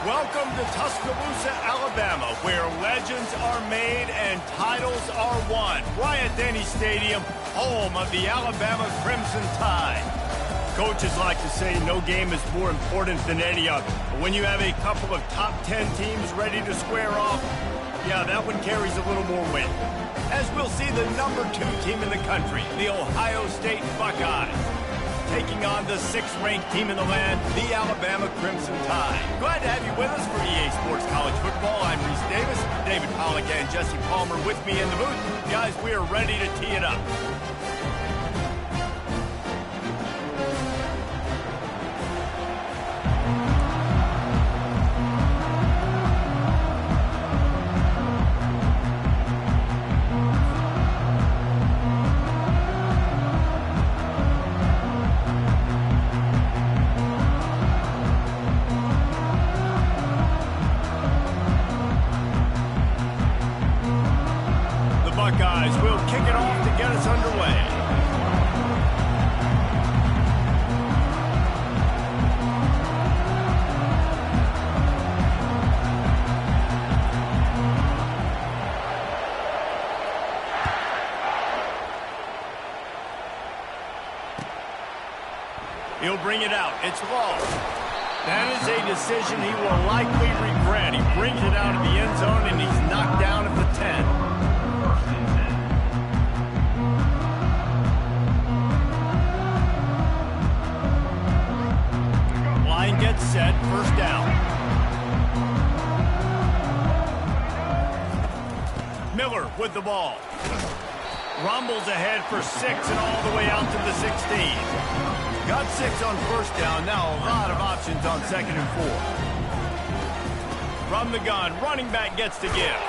Welcome to Tuscaloosa, Alabama, where legends are made and titles are won. Bryant-Denny Stadium, home of the Alabama Crimson Tide. Coaches like to say no game is more important than any other. But when you have a couple of top 10 teams ready to square off, yeah, that one carries a little more weight. As we'll see the number 2 team in the country, the Ohio State Buckeyes, taking on the 6th-ranked team in the land, the Alabama Crimson Tide. Glad to have you with us for EA Sports College Football. I'm Reese Davis, David Pollack and Jesse Palmer with me in the booth. Guys, we are ready to tee it up. Buckeyes will kick it off to get us underway. He'll bring it out. It's Law. That is a decision he will likely regret. He brings it out of the end zone and he's knocked down at the 10. Gets set, first down. Miller with the ball. Rumbles ahead for 6 and all the way out to the 16. Got 6 on first down, now a lot of options on 2nd and 4. From the gun, running back gets to give.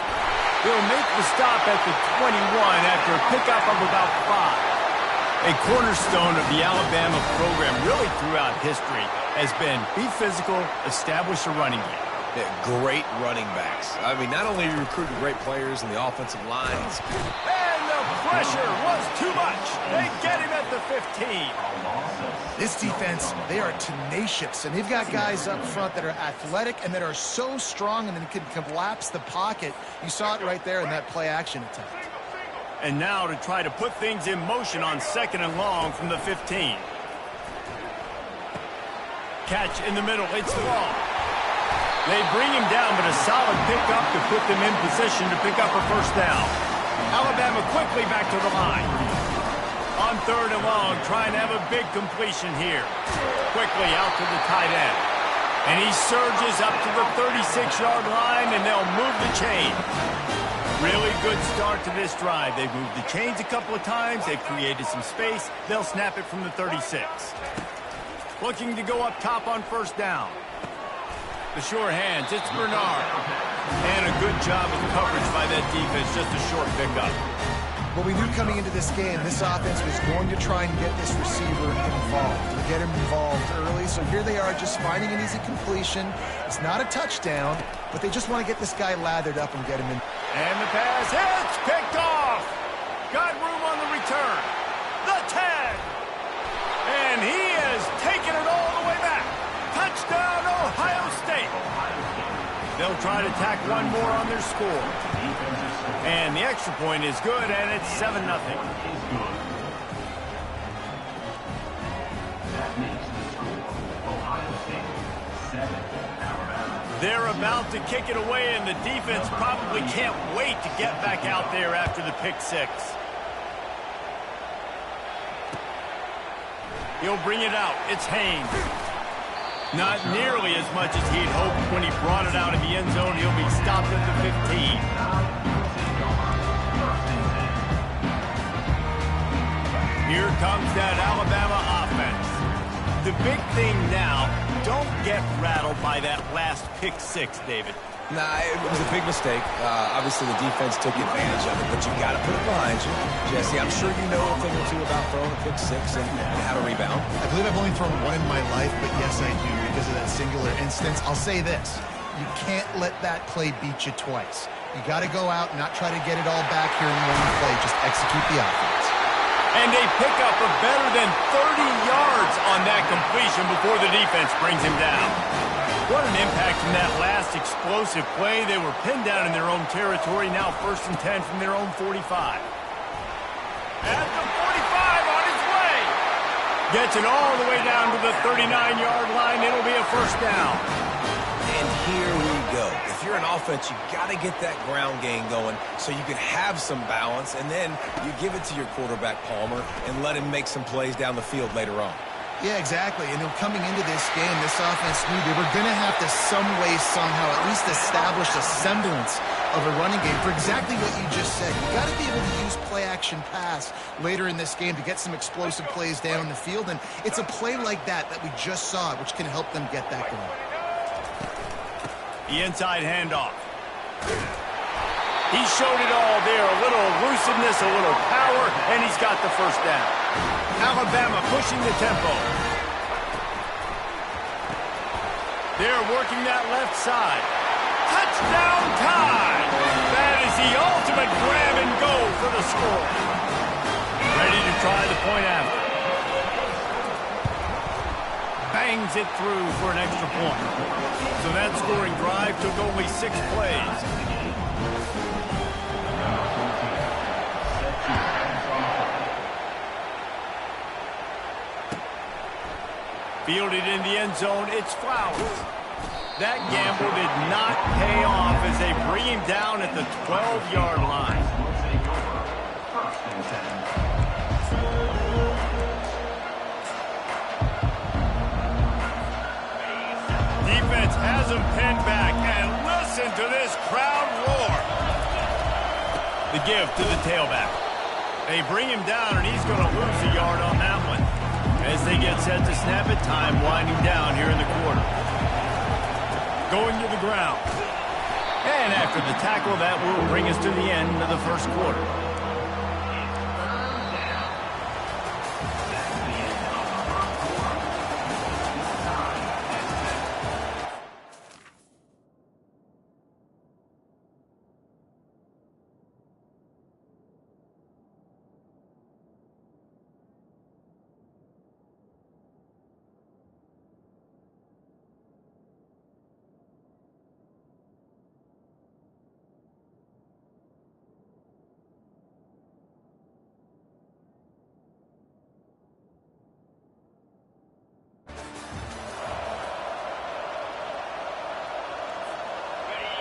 He'll make the stop at the 21 after a pickup of about 5. A cornerstone of the Alabama program really throughout history has been be physical, establish a running game. Yeah, great running backs. I mean, not only are you recruiting great players in the offensive lines. And the pressure was too much. They get him at the 15. This defense, they are tenacious, and they've got guys up front that are athletic and that are so strong and then can collapse the pocket. You saw it right there in that play-action attempt. And now to try to put things in motion on 2nd and long from the 15. Catch in the middle, it's Law. They bring him down, but a solid pickup to put them in position to pick up a first down. Alabama quickly back to the line. On 3rd and long, trying to have a big completion here. Quickly out to the tight end. And he surges up to the 36-yard line, and they'll move the chain. Really good start to this drive. They've moved the chains a couple of times. They've created some space. They'll snap it from the 36. Looking to go up top on first down. The sure hands, it's Bernard. And a good job of coverage by that defense, just a short pickup. What we knew coming into this game, this offense was going to try and get this receiver involved, to get him involved early. So here they are just finding an easy completion. It's not a touchdown, but they just want to get this guy lathered up and get him in. And the pass, it's picked off. Got room on the return. The 10. And he has taken it all the way back. Touchdown, Ohio State. They'll try to tack one more on their score. And the extra point is good, and it's 7-0. They're about to kick it away, and the defense probably can't wait to get back out there after the pick 6. He'll bring it out. It's Haynes. Not nearly as much as he'd hoped when he brought it out of the end zone. He'll be stopped at the 15. Here comes that Alabama offense. The big thing now, don't get rattled by that last pick 6, David. Nah, it was a big mistake. Obviously, the defense took advantage of it, but you got to put it behind you. Jesse, I'm sure you know a thing or two about throwing a pick 6 and how to rebound. I believe I've only thrown one in my life, but yes, I do because of that singular instance. I'll say this. You can't let that play beat you twice. You got to go out and not try to get it all back here in one play. Just execute the offense. And a pickup of better than 30 yards on that completion before the defense brings him down. What an impact from that last explosive play. They were pinned down in their own territory, now 1st and 10 from their own 45. At the 45 on his way. Gets it all the way down to the 39-yard line. It'll be a first down. And here we go. If you're an offense, you got to get that ground game going so you can have some balance, and then you give it to your quarterback, Palmer, and let him make some plays down the field later on. Yeah, exactly. And coming into this game, this offense knew they were going to have to some way, somehow, at least establish a semblance of a running game for exactly what you just said. You got to be able to use play-action pass later in this game to get some explosive plays down the field, and it's a play like that we just saw, which can help them get that going. The inside handoff. He showed it all there. A little elusiveness, a little power, and he's got the first down. Alabama pushing the tempo. They're working that left side. Touchdown time! That is the ultimate grab and go for the score. Ready to try the point after. Bangs it through for an extra point. So that scoring drive took only 6 plays. Fielded in the end zone, it's Flowers. That gamble did not pay off as they bring him down at the 12-yard line. Defense has him pinned back, and listen to this crowd roar. The give to the tailback. They bring him down, and he's going to lose a yard on that one. As they get set to snap it, time winding down here in the quarter. Going to the ground. And after the tackle, that will bring us to the end of the first quarter.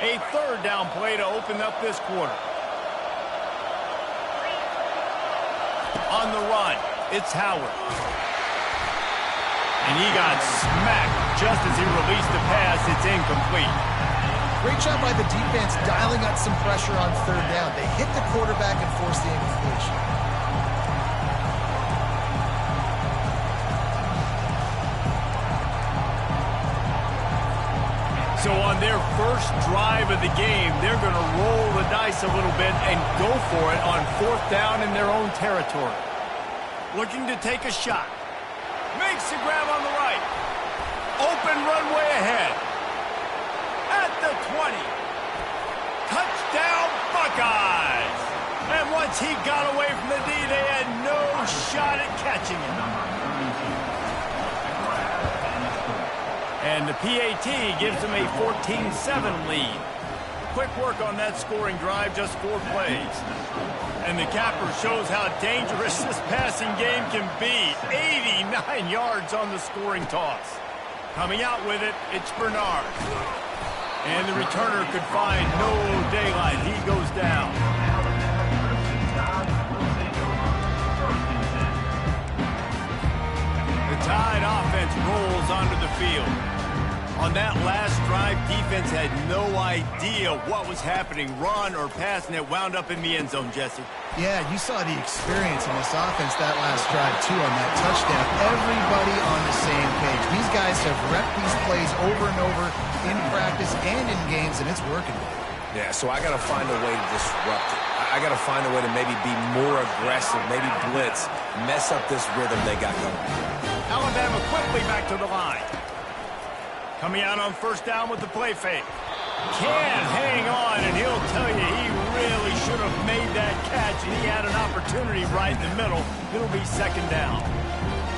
A third down play to open up this quarter. On the run, it's Howard. And he got smacked just as he released the pass. It's incomplete. Great job by the defense dialing up some pressure on third down. They hit the quarterback and forced the incompletion. So on their first drive of the game, they're going to roll the dice a little bit and go for it on 4th down in their own territory. Looking to take a shot. Makes the grab on the right. Open runway ahead. At the 20. Touchdown Buckeyes! And once he got away from the D, they had no shot at catching him. And the PAT gives them a 14-7 lead. Quick work on that scoring drive, just 4 plays. And the capper shows how dangerous this passing game can be. 89 yards on the scoring toss. Coming out with it, it's Bernard. And the returner could find no daylight. He goes down. The Tide offense rolls onto the field. On that last drive, defense had no idea what was happening, run or pass, and it wound up in the end zone, Jesse. Yeah, you saw the experience in this offense that last drive, too, on that touchdown. Everybody on the same page. These guys have repped these plays over and over in practice and in games, and it's working. Yeah, so I got to find a way to disrupt it. I got to find a way to maybe be more aggressive, maybe blitz, mess up this rhythm they got going. Alabama quickly back to the line. Coming out on 1st down with the play fake. Can't hang on, and he'll tell you he really should have made that catch, and he had an opportunity right in the middle. It'll be 2nd down.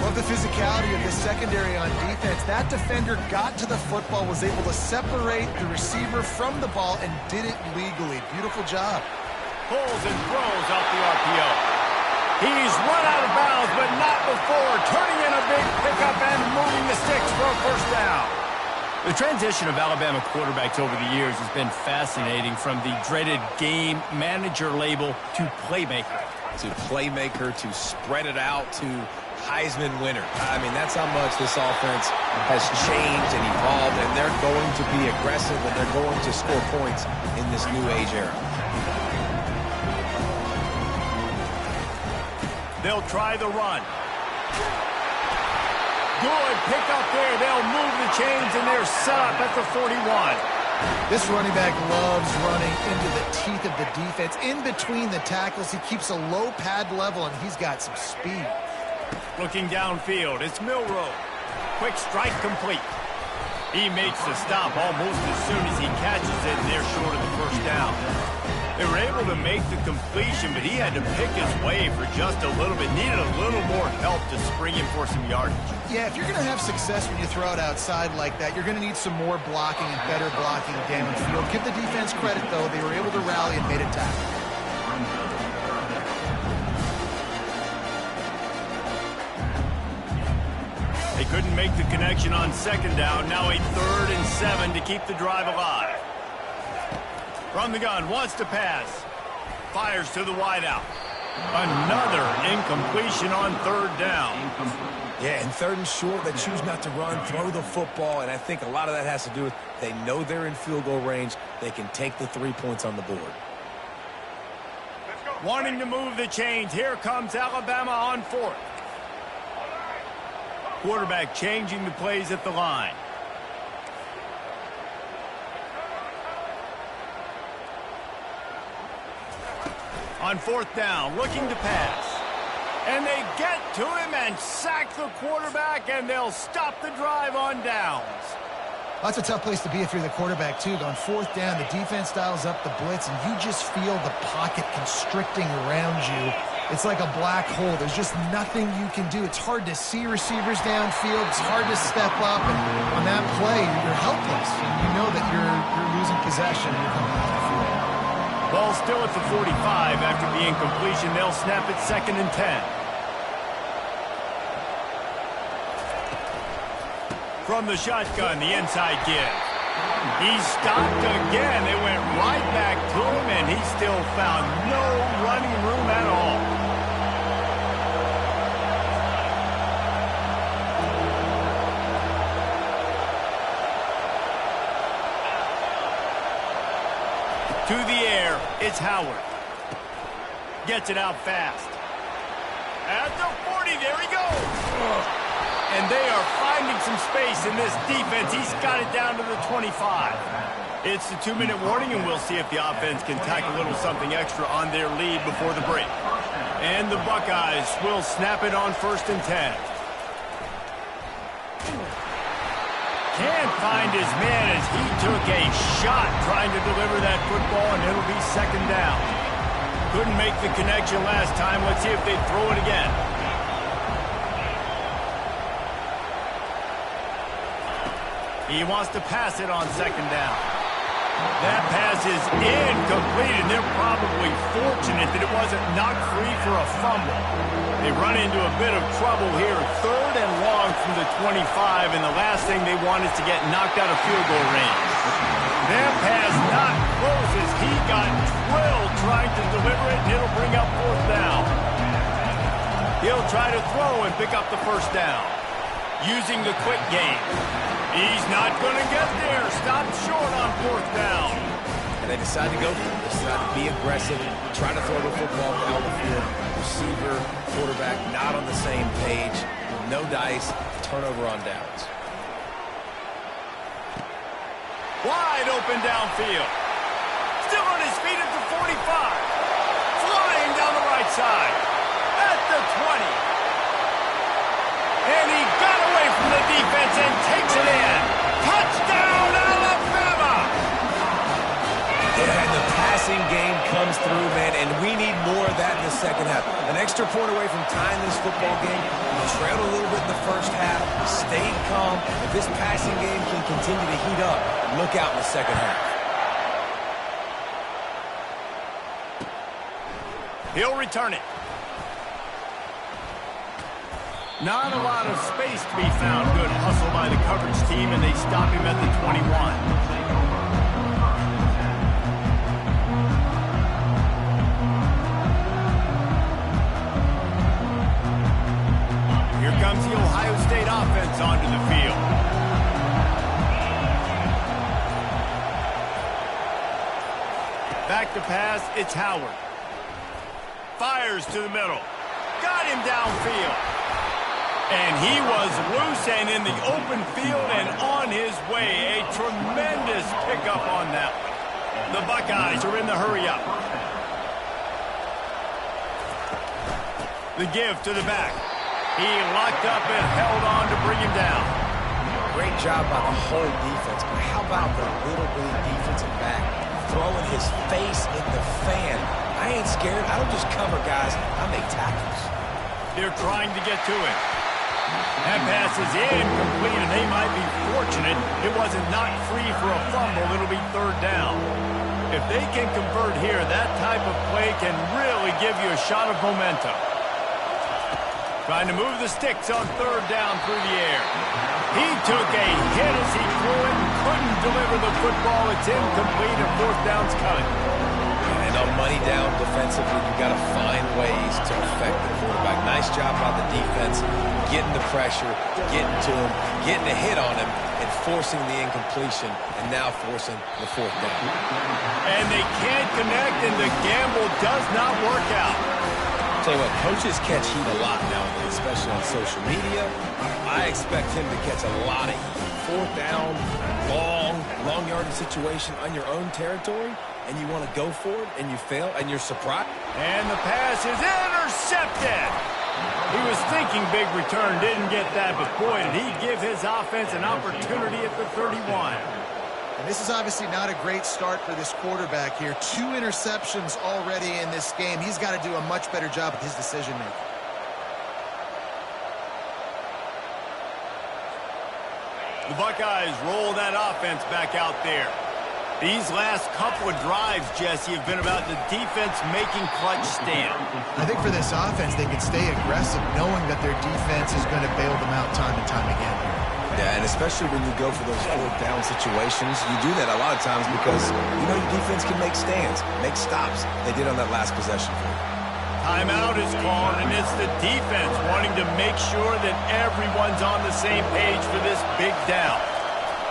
Love the physicality of this secondary on defense. That defender got to the football, was able to separate the receiver from the ball, and did it legally. Beautiful job. Pulls and throws out the RPO. He's run out of bounds, but not before turning in a big pickup and moving the sticks for a first down. The transition of Alabama quarterbacks over the years has been fascinating, from the dreaded game manager label to playmaker. To playmaker, to spread it out, to Heisman winner. I mean, that's how much this offense has changed and evolved, and they're going to be aggressive, and they're going to score points in this new age era. They'll try the run. Good pick up there. They'll move the chains, and they're set up at the 41. This running back loves running into the teeth of the defense. In between the tackles, he keeps a low pad level, and he's got some speed. Looking downfield, it's Milroe. Quick strike complete. He makes the stop almost as soon as he catches it, and they're short of the first down. They were able to make the completion, but he had to pick his way for just a little bit. Needed a little more help to spring him for some yardage. Yeah, if you're going to have success when you throw it outside like that, you're going to need some more blocking and better blocking downfield. Give the defense credit, though. They were able to rally and made a tackle. They couldn't make the connection on second down. Now a 3rd and 7 to keep the drive alive. From the gun, wants to pass. Fires to the wideout. Another incompletion on 3rd down. Yeah, and 3rd and short, they choose not to run, throw the football, and I think a lot of that has to do with they know they're in field goal range. They can take the 3 points on the board. Wanting to move the chains. Here comes Alabama on 4th. Quarterback changing the plays at the line. On 4th down, looking to pass. And they get to him and sack the quarterback, and they'll stop the drive on downs. That's a tough place to be if you're the quarterback, too. On 4th down, the defense dials up the blitz, and you just feel the pocket constricting around you. It's like a black hole. There's just nothing you can do. It's hard to see receivers downfield. It's hard to step up, and on that play, you're helpless. You know that you're losing possession, and you're coming off the field. Ball still at the 45 after the incompletion. They'll snap it 2nd and 10. From the shotgun, the inside give. He stopped again. They went right back to him, and he still found no running room at all. To the air, it's Howard. Gets it out fast. At the 40, there he goes. And they are finding some space in this defense. He's got it down to the 25. It's the 2-minute warning, and we'll see if the offense can tack a little something extra on their lead before the break. And the Buckeyes will snap it on 1st and 10. Can't find his man as he took a shot trying to deliver that football, and it'll be 2nd down. Couldn't make the connection last time. Let's see if they throw it again. He wants to pass it on 2nd down. That pass is incomplete, and they're probably fortunate that it wasn't knocked free for a fumble. They run into a bit of trouble here. 3rd and long from the 25, and the last thing they want is to get knocked out of field goal range. That pass not close as he got drilled trying to deliver it, and it'll bring up 4th down. He'll try to throw and pick up the 1st down. Using the quick game. He's not going to get there. Stopped short on 4th down. And they decide to go for it. They decide to be aggressive, try to throw the football down the field. Receiver, quarterback, not on the same page. No dice, turnover on downs. Wide open downfield. Still on his feet at the 45. Flying down the right side. At the 20. And he got away from the defense and takes it in. Touchdown, Alabama! Yeah, and the passing game comes through, man, and we need more of that in the second half. An extra point away from tying this football game. You trailed a little bit in the first half, stayed calm. If this passing game can continue to heat up, look out in the second half. He'll return it. Not a lot of space to be found. Good hustle by the coverage team, and they stop him at the 21. Here comes the Ohio State offense onto the field. Back to pass, it's Howard. Fires to the middle. Got him downfield. And he was loose and in the open field and on his way. A tremendous pickup on that one. The Buckeyes are in the hurry-up. The give to the back. He locked up and held on to bring him down. Great job by the whole defense, but how about the little bitty defensive back throwing his face in the fan? I ain't scared. I don't just cover guys. I make tackles. They're trying to get to him. That pass is incomplete, and they might be fortunate it wasn't knocked free for a fumble. It'll be third down. If they can convert here, that type of play can really give you a shot of momentum. Trying to move the sticks on third down through the air. He took a hit as he threw it and couldn't deliver the football. It's incomplete, and fourth down's coming. And on money down defensively, you've got to find ways to affect the quarterback. Nice job by the defense, getting the pressure, getting to him, getting a hit on him, and forcing the incompletion, and now forcing the fourth down. And they can't connect, and the gamble does not work out. Tell you what, coaches catch heat a lot nowadays, especially on social media. I expect him to catch a lot of heat. Fourth down, long yardage situation on your own territory, and you want to go for it, and you fail, and you're surprised. And the pass is intercepted. He was thinking big return, didn't get that, but boy, did he give his offense an opportunity at the 31. And this is obviously not a great start for this quarterback here. 2 interceptions already in this game. He's got to do a much better job with his decision-making. The Buckeyes roll that offense back out there. These last couple of drives, Jesse, have been about the defense making clutch stand. I think for this offense, they can stay aggressive knowing that their defense is going to bail them out time and time again here. Yeah, and especially when you go for those fourth down situations, you do that a lot of times because you know your defense can make stands, make stops. They did on that last possession for you. Timeout is called, and it's the defense wanting to make sure that everyone's on the same page for this big down.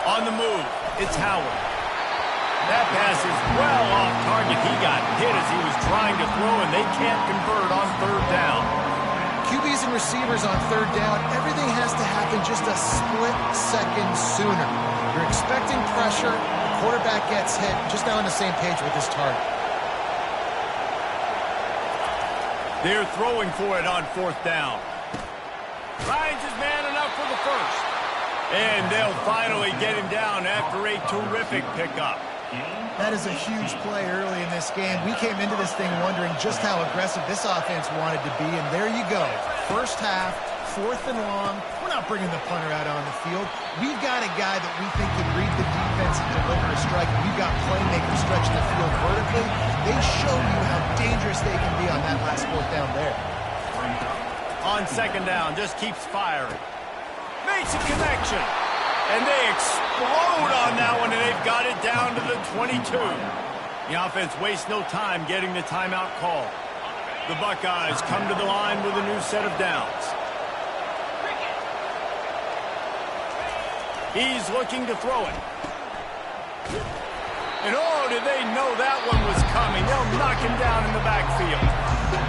On the move, it's Howard. That pass is well off target. He got hit as he was trying to throw, and they can't convert on third down. QBs and receivers on third down, everything has to happen just a split second sooner. You're expecting pressure, the quarterback gets hit, just now on the same page with his target. They're throwing for it on fourth down. Finds his man enough for the first. And they'll finally get him down after a terrific pickup. That is a huge play early in this game. We came into this thing wondering just how aggressive this offense wanted to be, and there you go. First half, 4th and long. We're not bringing the punter out on the field. We've got a guy that we think can read the defense and deliver a strike. We've got playmakers stretching the field vertically. They show you how dangerous they can be on that last 4th down there. On second down, just keeps firing. Makes a connection. And they explode on that one, and they've got it down to the 22. The offense wastes no time getting the timeout call. The Buckeyes come to the line with a new set of downs. He's looking to throw it. And oh, did they know that one was coming. They'll knock him down in the backfield.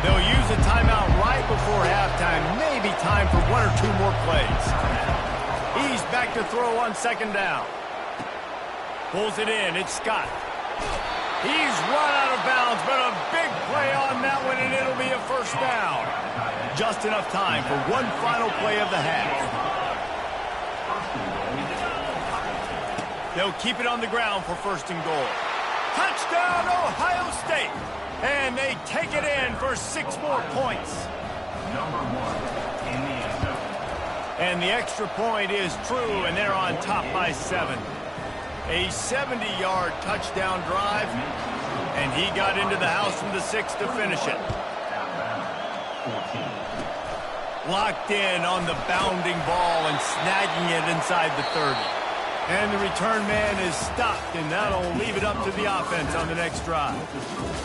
They'll use a timeout right before halftime. Maybe time for 1 or 2 more plays. He's back to throw on second down. Pulls it in. It's Scott. He's run out of bounds, but a big play on that one, and it'll be a first down. Just enough time for one final play of the half. They'll keep it on the ground for first and goal. Touchdown, Ohio State. And they take it in for 6 more points. Number 1 in the end zone. And the extra point is true, and they're on top by 7. A 70-yard touchdown drive, and he got into the house from the 6 to finish it. Locked in on the bounding ball and snagging it inside the 30. And the return man is stopped, and that'll leave it up to the offense on the next drive.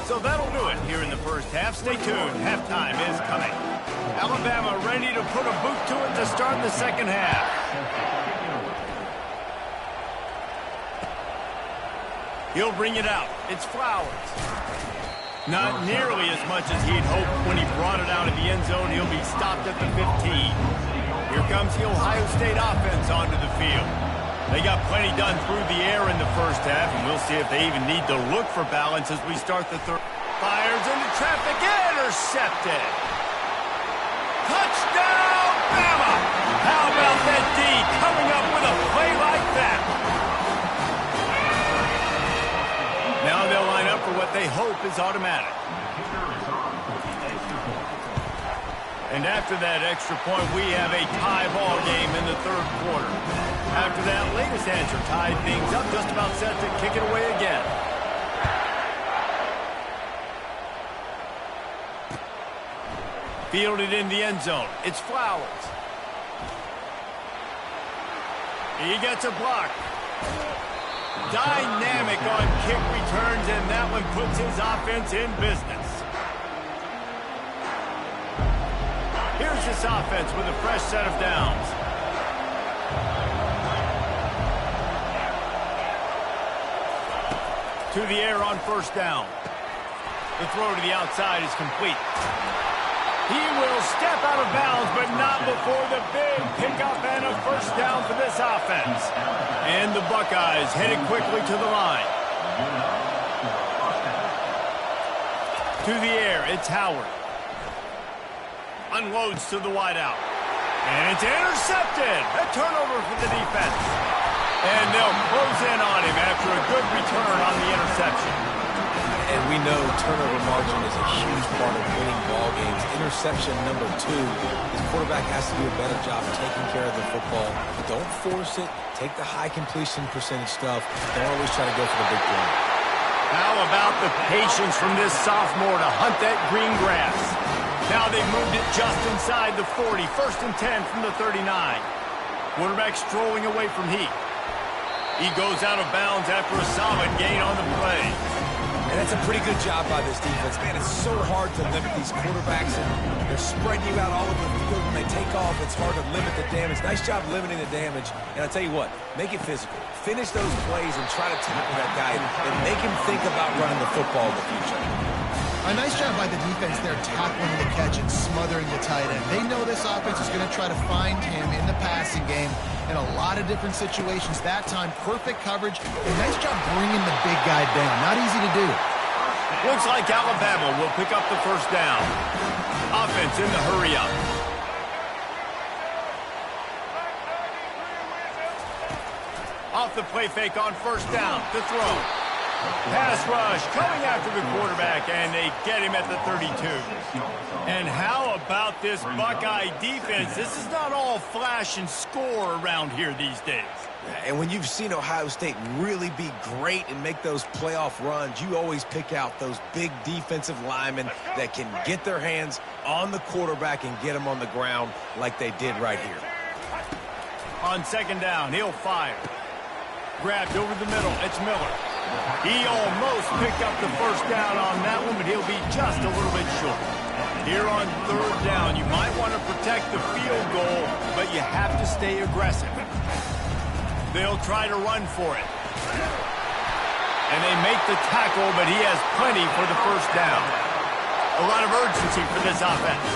So that'll do it here in the first half. Stay tuned. Halftime is coming. Alabama ready to put a boot to it to start the second half. He'll bring it out. It's Flowers. Not nearly as much as he'd hoped when he brought it out of the end zone. He'll be stopped at the 15. Here comes the Ohio State offense onto the field. They got plenty done through the air in the first half, and we'll see if they even need to look for balance as we start the third. Fires into traffic, intercepted. Touchdown, Bama! How about that D coming up with a play like that? Now they'll line up for what they hope is automatic. And after that extra point, we have a tie ball game in the third quarter. After that latest answer tied things up, just about set to kick it away again. Fielded in the end zone. It's Flowers. He gets a block. Dynamic on kick returns, and that one puts his offense in business. Here's this offense with a fresh set of downs. To the air on first down. The throw to the outside is complete. He will step out of bounds, but not before the big pickup and a first down for this offense. And the Buckeyes headed quickly to the line. To the air, it's Howard. Unloads to the wideout. And it's intercepted. A turnover for the defense. And they'll close in on him after a good return on the interception. And we know turnover margin is a huge part of winning ball games. Interception number 2. His quarterback has to do a better job taking care of the football. Don't force it. Take the high completion percentage stuff. Don't always try to go for the big play. How about the patience from this sophomore to hunt that green grass? Now they've moved it just inside the 40. 1st and 10 from the 39. Quarterback strolling away from Heath. He goes out of bounds after a solid gain on the play. And that's a pretty good job by this defense. Man, it's so hard to limit these quarterbacks, and they're spreading you out all over the field. When they take off, it's hard to limit the damage. Nice job limiting the damage. And I'll tell you what, make it physical. Finish those plays and try to tackle that guy and make him think about running the football in the future. A nice job by the defense there, tackling the catch and smothering the tight end. They know this offense is going to try to find him in the passing game in a lot of different situations. That time, perfect coverage. A nice job bringing the big guy down. Not easy to do. Looks like Alabama will pick up the first down. Offense in the hurry up. Off the play fake on first down. The throw. Pass rush coming after the quarterback, and they get him at the 32. And how about this Buckeye defense? This is not all flash and score around here these days. And when you've seen Ohio State really be great and make those playoff runs, you always pick out those big defensive linemen that can get their hands on the quarterback and get him on the ground like they did right here. On second down, he'll fire. Grabbed over the middle. It's Miller. He almost picked up the first down on that one, but he'll be just a little bit short. Here on third down, you might want to protect the field goal, but you have to stay aggressive. They'll try to run for it. And they make the tackle, but he has plenty for the first down. A lot of urgency for this offense.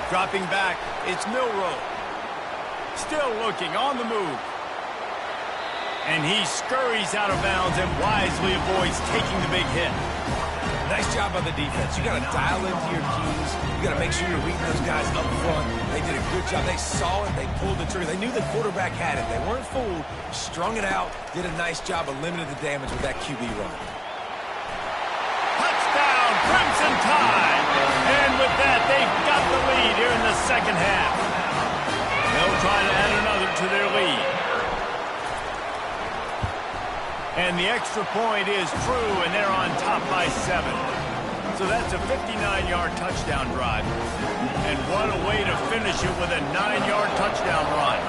Dropping back, it's Milroe. Still looking, on the move. And he scurries out of bounds and wisely avoids taking the big hit. Nice job by the defense. You got to dial into your cues. You got to make sure you're reading those guys up front. They did a good job. They saw it. They pulled the trigger. They knew the quarterback had it. They weren't fooled. Strung it out. Did a nice job of limiting the damage with that QB run. and tied. And with that, they've got the lead here in the second half. They'll try to add another to their lead. And the extra point is true, and they're on top by 7. So that's a 59-yard touchdown drive. And what a way to finish it with a 9-yard touchdown run.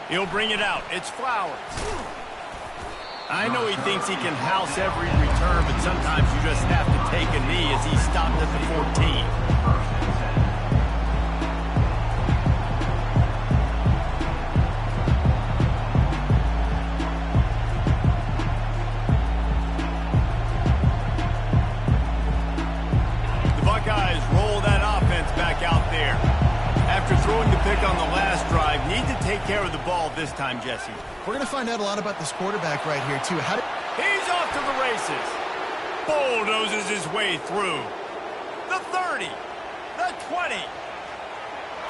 He'll bring it out. It's Flowers. I know he thinks he can house every return, but sometimes you just have to take a knee as he stopped at the 14. Throwing the pick on the last drive, need to take care of the ball this time, Jesse. We're going to find out a lot about this quarterback right here, too. He's off to the races. Bulldozes his way through. The 30. The 20.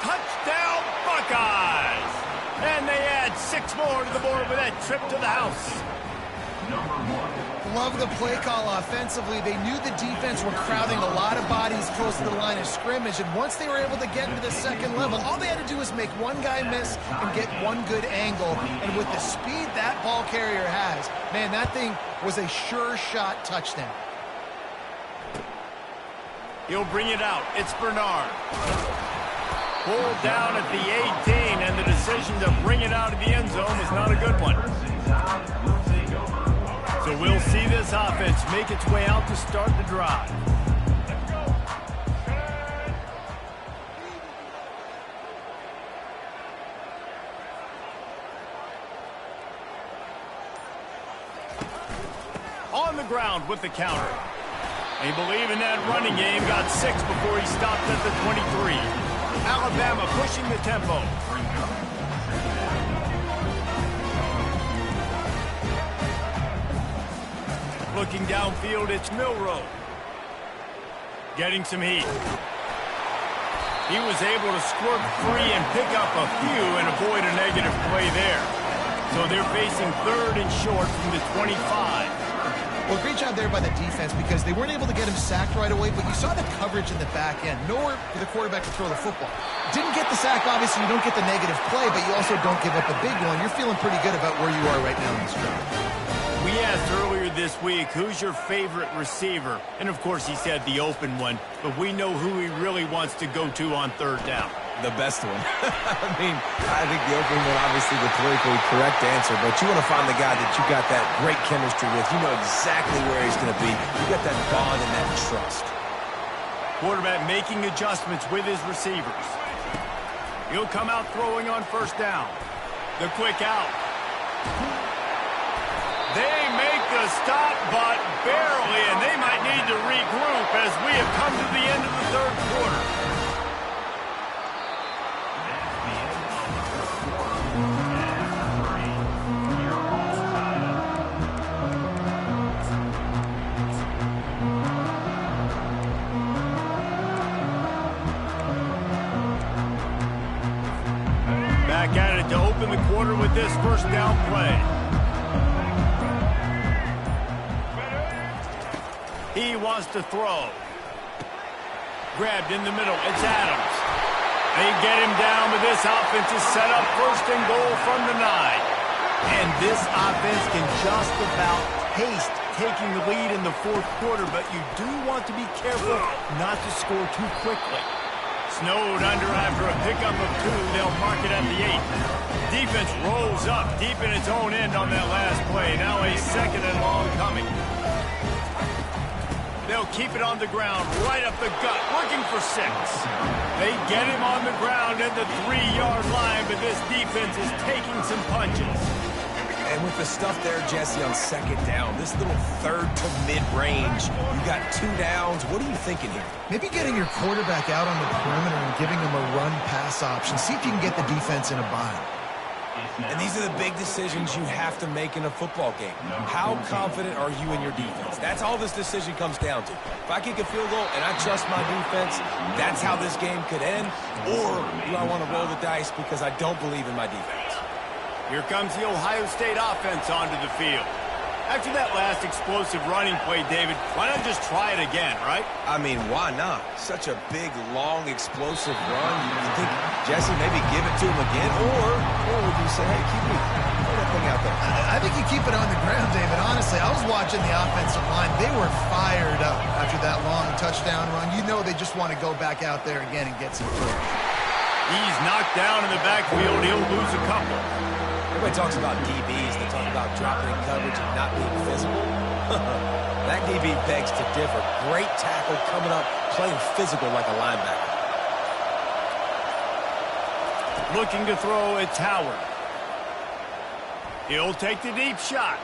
Touchdown, Buckeyes. And they add 6 more to the board with that trip to the house. Number 1. Love the play call offensively. They knew the defense were crowding a lot of bodies close to the line of scrimmage, and once they were able to get into the second level, all they had to do was make one guy miss and get one good angle. And with the speed that ball carrier has, man, that thing was a sure shot touchdown. He'll bring it out. It's Bernard. Pulled down at the 18, and the decision to bring it out of the end zone was not a good one. So we'll see this offense make its way out to start the drive. On the ground with the counter. They believe in that running game. Got 6 before he stopped at the 23. Alabama pushing the tempo. Looking downfield, it's Milroe. Getting some heat. He was able to squirt free and pick up a few and avoid a negative play there. So they're facing 3rd and short from the 25. Well, great job there by the defense because they weren't able to get him sacked right away, but you saw the coverage in the back end. Nowhere for the quarterback to throw the football. Didn't get the sack, obviously. You don't get the negative play, but you also don't give up a big one. You're feeling pretty good about where you are right now in this drive. We asked earlier this week, who's your favorite receiver? And, of course, he said the open one, but we know who he really wants to go to on 3rd down. The best one. I mean, I think the open one, obviously, the politically correct answer, but you want to find the guy that you got that great chemistry with. You know exactly where he's going to be. You got that bond and that trust. Quarterback making adjustments with his receivers. He'll come out throwing on 1st down. The quick out. They make the stop, but barely, and they might need to regroup as we have come to the end of the 3rd quarter. Back at it to open the quarter with this 1st down play. He wants to throw. Grabbed in the middle. It's Adams. They get him down, but this offense is set up 1st and goal from the 9. And this offense can just about taste taking the lead in the 4th quarter, but you do want to be careful not to score too quickly. Snowed under after a pickup of 2. They'll mark it at the 8. Defense rolls up deep in its own end on that last play. Now a 2nd and long coming. They'll keep it on the ground, right up the gut, looking for 6. They get him on the ground at the 3-yard line, but this defense is taking some punches. And with the stuff there, Jesse, on 2nd down, this little 3rd to mid-range, you got 2 downs. What are you thinking here? Maybe getting your quarterback out on the perimeter and giving him a run-pass option. See if you can get the defense in a bind. And these are the big decisions you have to make in a football game. How confident are you in your defense? That's all this decision comes down to. If I kick a field goal and I trust my defense, that's how this game could end. Or do I want to roll the dice because I don't believe in my defense? Here comes the Ohio State offense onto the field. After that last explosive running play, David, why not just try it again, right? I mean, why not? Such a big, long, explosive run. You think, Jesse, maybe give it to him again? Or would you say, hey, keep that thing out there? I think you keep it on the ground, David. Honestly, I was watching the offensive line. They were fired up after that long touchdown run. You know they just want to go back out there again and get some push. He's knocked down in the backfield. He'll lose a couple. Everybody talks about DBs. They talk about dropping in coverage and not being physical. That DB begs to differ. Great tackle coming up, playing physical like a linebacker. Looking to throw, it's Howard. He'll take the deep shot.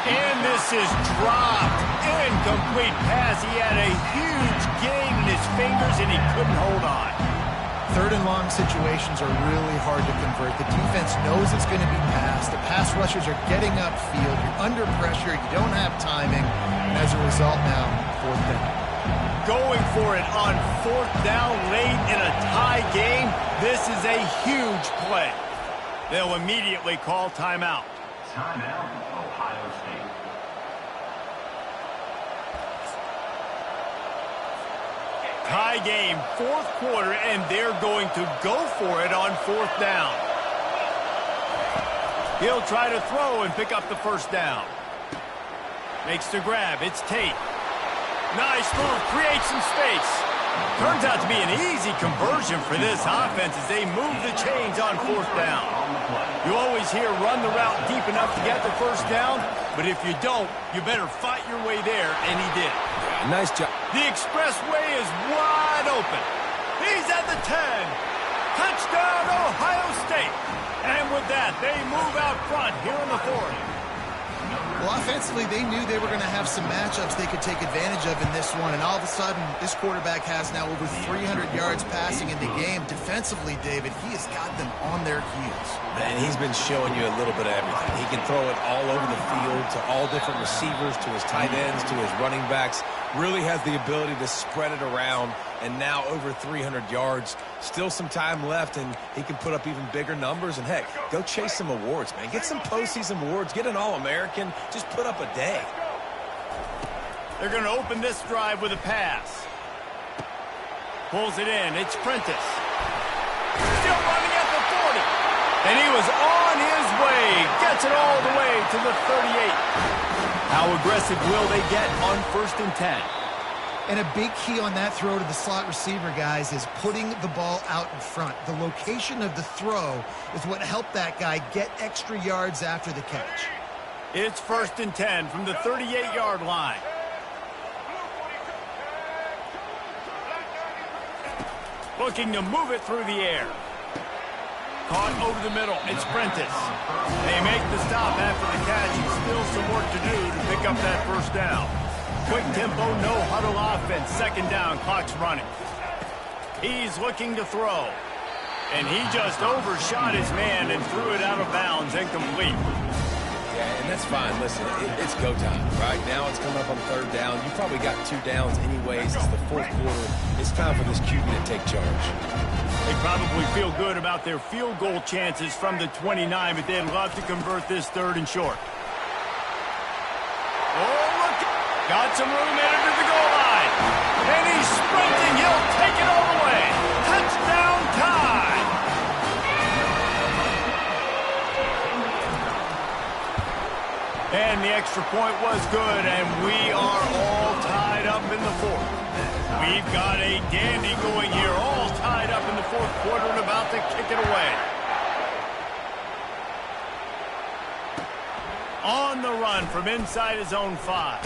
And this is dropped. Incomplete pass. He had a huge gain in his fingers, and he couldn't hold on. Third and long situations are really hard to convert. The defense knows it's going to be passed. The pass rushers are getting upfield. You're under pressure. You don't have timing. And as a result now, fourth down. Going for it on fourth down late in a tie game. This is a huge play. They'll immediately call timeout. Timeout, Ohio State. Tie game, fourth quarter, and they're going to go for it on fourth down. He'll try to throw and pick up the first down. Makes the grab. It's Tate. Nice move. Creates some space. Turns out to be an easy conversion for this offense as they move the chains on fourth down. You always hear run the route deep enough to get the first down, but if you don't, you better fight your way there, and he did. Nice job. The expressway is wide open. He's at the 10. Touchdown, Ohio State. And with that, they move out front here in the 40. Well, offensively, they knew they were going to have some matchups they could take advantage of in this one, and all of a sudden, this quarterback has now over 300 yards passing in the game. Defensively, David, he has got them on their heels. Man, he's been showing you a little bit of everything. He can throw it all over the field to all different receivers, to his tight ends, to his running backs. Really has the ability to spread it around, and now over 300 yards. Still some time left, and he can put up even bigger numbers. And, heck, go chase some awards, man. Get some postseason awards. Get an All-American. Just put up a day. They're going to open this drive with a pass. Pulls it in. It's Prentice. Still running at the 40. And he was on his way. Gets it all the way to the 38. How aggressive will they get on 1st and 10? And a big key on that throw to the slot receiver, guys, is putting the ball out in front. The location of the throw is what helped that guy get extra yards after the catch. It's 1st and 10 from the 38-yard line. Looking to move it through the air. Caught over the middle. It's Prentice. They make the stop after the catch, and still some work to do to pick up that first down. Quick tempo, no huddle offense. 2nd down, clock's running. He's looking to throw. And he just overshot his man and threw it out of bounds, incomplete. Yeah, and that's fine. Listen, it's go time. Right now it's coming up on 3rd down. You probably got 2 downs anyways. It's the 4th quarter. It's time for this QB to take charge. They probably feel good about their field goal chances from the 29, but they'd love to convert this 3rd and short. Oh, look. Got some room headed to the goal line. And he's sprinting. He'll take it all the way. Touchdown tie. And the extra point was good, and we are all tied up in the 4th. We've got a dandy going here, all tied up in the 4th quarter and about to kick it away. On the run from inside his own 5.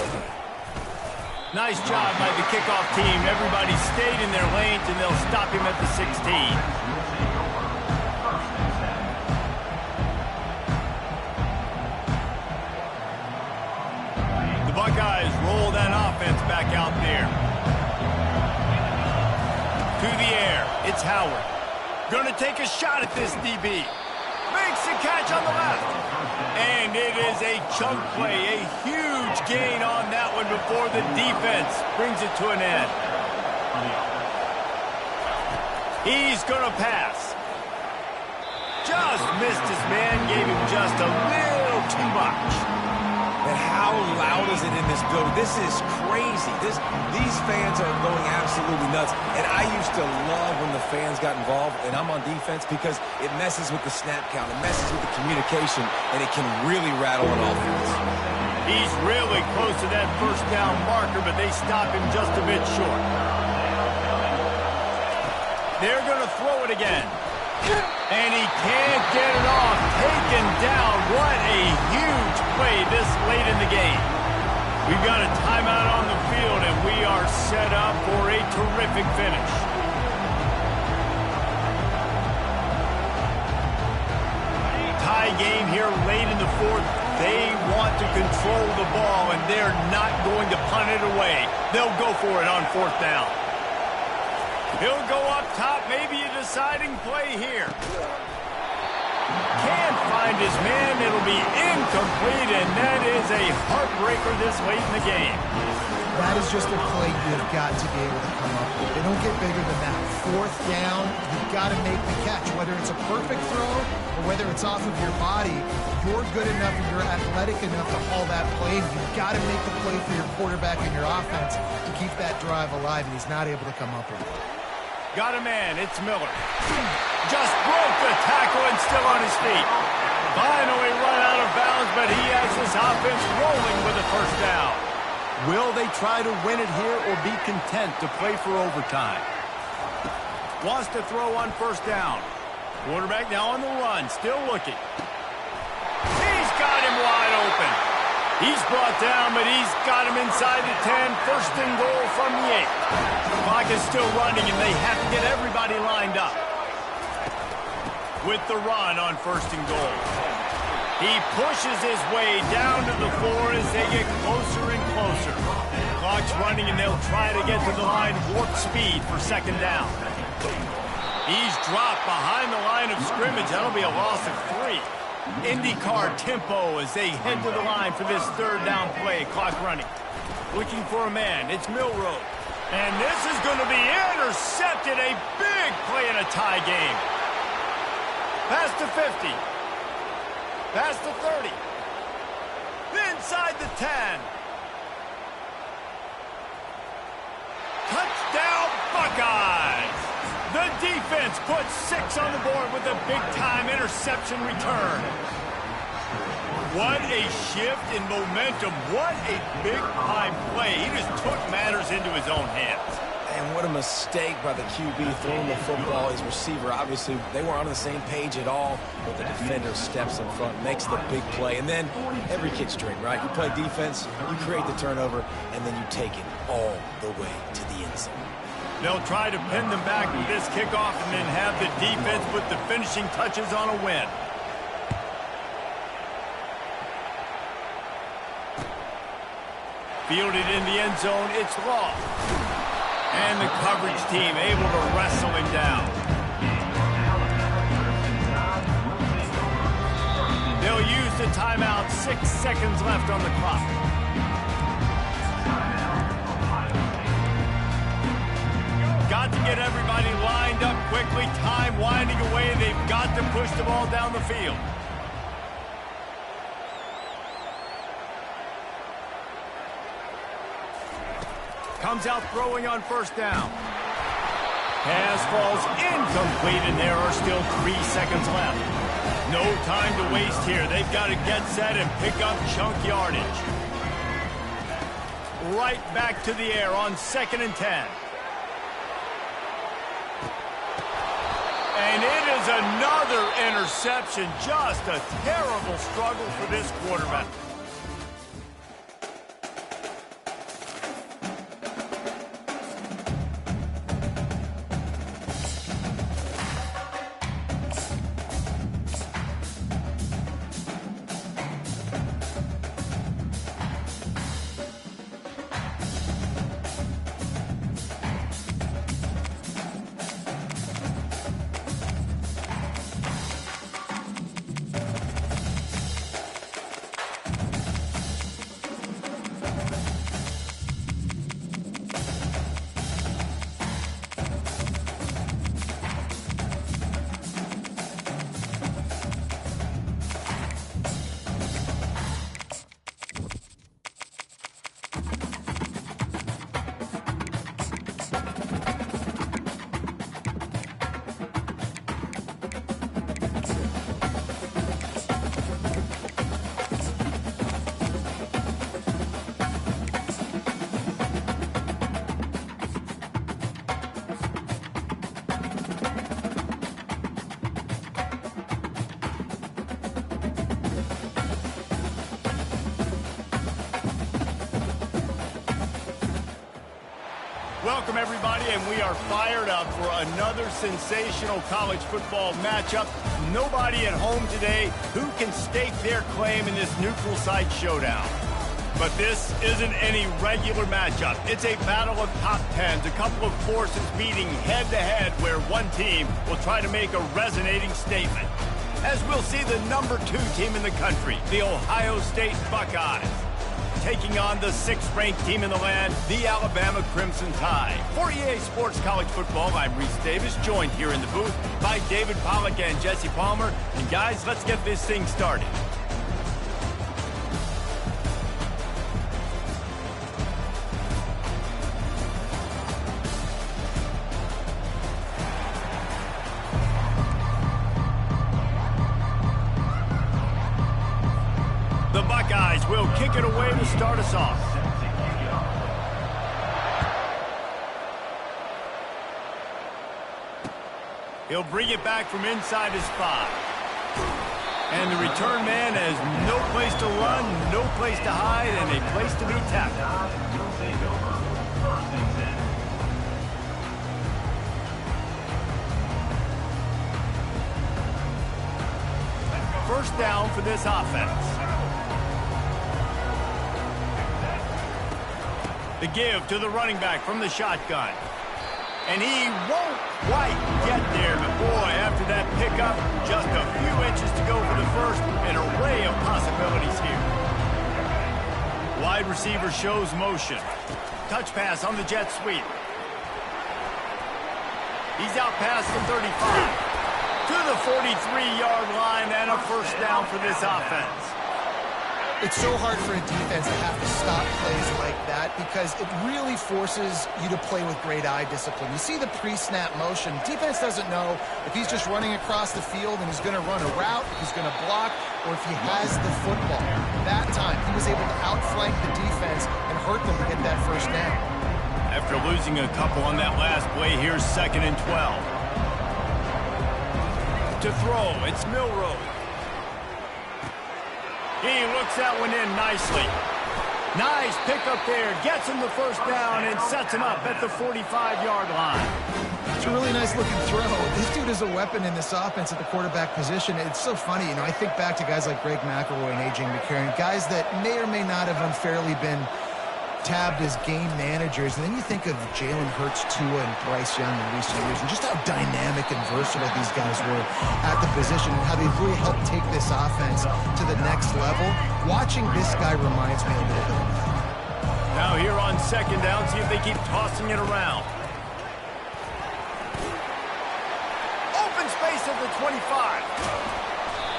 Nice job by the kickoff team. Everybody stayed in their lanes, and they'll stop him at the 16. The Buckeyes roll that offense back out there. To the air. It's Howard. Going to take a shot at this DB. Makes the catch on the left. And it is a chunk play, a huge gain on that one before the defense brings it to an end. He's going to pass. just missed his man, gave him just a little too much. And how loud is it in this building? This is crazy. These fans are going absolutely nuts. And I used to love when the fans got involved, and I'm on defense, because it messes with the snap count, it messes with the communication, and it can really rattle an offense. He's really close to that first down marker, but they stop him just a bit short. They're going to throw it again. And he can't get it off. Taken down. What a huge play this late in the game. We've got a timeout on the field, and we are set up for a terrific finish. Tie game here late in the fourth. They want to control the ball, and they're not going to punt it away. They'll go for it on fourth down. He'll go up top, maybe a deciding play here. Can't find his man. It'll be incomplete, and that is a heartbreaker this late in the game. That is just a play you've got to be able to come up with. They don't get bigger than that. Fourth down, you've got to make the catch. Whether it's a perfect throw or whether it's off of your body, you're good enough and you're athletic enough to haul that play. You've got to make the play for your quarterback and your offense to keep that drive alive, and he's not able to come up with it. Got a man. It's Miller. Just broke the tackle and still on his feet. Finally run out of bounds, but he has his offense rolling with a first down. Will they try to win it here or be content to play for overtime? Wants to throw on first down. Quarterback now on the run, still looking. He's got him wide open. He's brought down, but he's got him inside the 10. First and goal from the 8. The clock is still running, and they have to get everybody lined up. With the run on first and goal. He pushes his way down to the floor as they get closer and closer. Clock's running, and they'll try to get to the line warp speed for second down. He's dropped behind the line of scrimmage. That'll be a loss of 3. IndyCar tempo as they head to the line for this third down play. Clock running. Looking for a man. It's Milroe. And this is going to be intercepted. A big play in a tie game. Past the 50. Past the 30. Inside the 10. Touchdown, Buckeyes! The defense puts 6 on the board with a big-time interception return. What a shift in momentum. What a big-time play. He just took matters into his own hands. And what a mistake by the QB throwing the football. His receiver, obviously, they weren't on the same page at all, but the defender steps in front, makes the big play. And then every kid's dream, right? You play defense, you create the turnover, and then you take it all the way to the end zone. They'll try to pin them back with this kickoff and then have the defense put the finishing touches on a win. Fielded in the end zone, it's Law. And the coverage team able to wrestle him down. They'll use the timeout. 6 seconds left on the clock. Got to get everybody lined up quickly. Time winding away. They've got to push the ball down the field. Comes out throwing on first down. Pass falls incomplete, and there are still 3 seconds left. No time to waste here. They've got to get set and pick up chunk yardage. Right back to the air on 2nd and 10. And it is another interception. Just a terrible struggle for this quarterback. Welcome, everybody, and we are fired up for another sensational college football matchup. Nobody at home today who can stake their claim in this neutral site showdown. But this isn't any regular matchup. It's a battle of top tens, a couple of forces meeting head-to-head where one team will try to make a resonating statement. As we'll see the number 2 team in the country, the Ohio State Buckeyes, taking on the 6th-ranked team in the land, the Alabama Crimson Tide. For EA Sports College Football, I'm Reese Davis, joined here in the booth by David Pollack and Jesse Palmer. And guys, let's get this thing started. The Buckeyes will kick it away to start us off. He'll bring it back from inside his 5. And the return man has no place to run, no place to hide, and a place to be tackled. First down for this offense. The give to the running back from the shotgun. And he won't quite get there, but boy, after that pickup, just a few inches to go for the first. An array of possibilities here. Wide receiver shows motion. Touch pass on the jet sweep. He's out past the 35. To the 43-yard line and a first down for this offense. It's so hard for a defense to have to stop plays like that because it really forces you to play with great eye discipline. You see the pre-snap motion. Defense doesn't know if he's just running across the field and he's going to run a route, if he's going to block, or if he has the football. That time, he was able to outflank the defense and hurt them to get that first down. After losing a couple on that last play, here's 2nd and 12. To throw, it's Milroe. He looks that one in nicely. Nice pickup there. Gets him the first down and sets him up at the 45-yard line. It's a really nice-looking throw. This dude is a weapon in this offense at the quarterback position. It's so funny. You know, I think back to guys like Greg McElroy and A.J. McCarron, guys that may or may not have unfairly been tabbed as game managers, and then you think of Jalen Hurts, Tua, and Bryce Young in recent years, and just how dynamic and versatile these guys were at the position, and how they've really helped take this offense to the next level. Watching this guy reminds me a little bit of that. Now here on 2nd down, see if they keep tossing it around. Open space at the 25.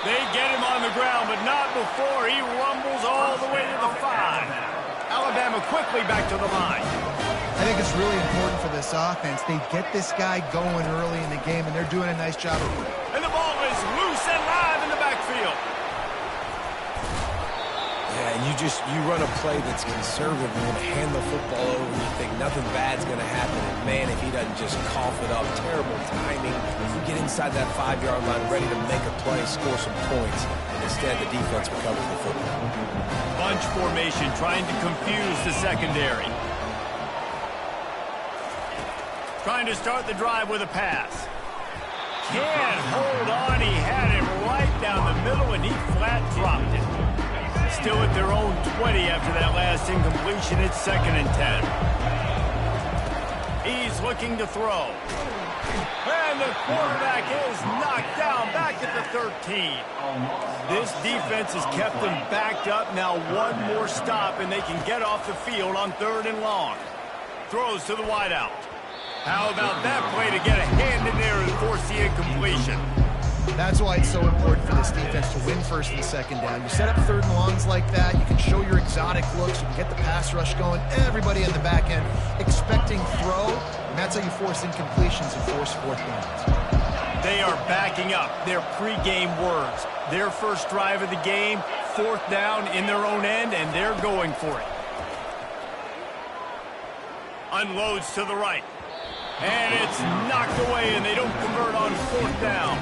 They get him on the ground, but not before he rumbles all the way to the 5. Alabama quickly back to the line. I think it's really important for this offense. They get this guy going early in the game, and they're doing a nice job of it. And the ball is loose and live in the backfield. Yeah, and you run a play that's conservative. You want to hand the football over, and you think nothing bad's going to happen. And man, if he doesn't just cough it up, terrible timing. If you get inside that 5-yard line, ready to make a play, score some points, and instead the defense recovers the football. Bunch formation trying to confuse the secondary. Trying to start the drive with a pass. Can't hold on. He had it right down the middle, and he flat dropped it. Still at their own 20 after that last incompletion. It's 2nd and 10. He's looking to throw. And the quarterback is knocked down back at the 13. This defense has kept them backed up. Now one more stop, and they can get off the field on 3rd and long. Throws to the wideout. How about that play to get a hand in there and force the incompletion? That's why it's so important for this defense to win 1st and 2nd down. You set up 3rd and longs like that, you can show your exotic looks, you can get the pass rush going, everybody in the back end expecting throw, and that's how you force incompletions and force 4th downs. They are backing up their pregame words. Their first drive of the game, 4th down in their own end, and they're going for it. Unloads to the right. And it's knocked away, and they don't convert on 4th down.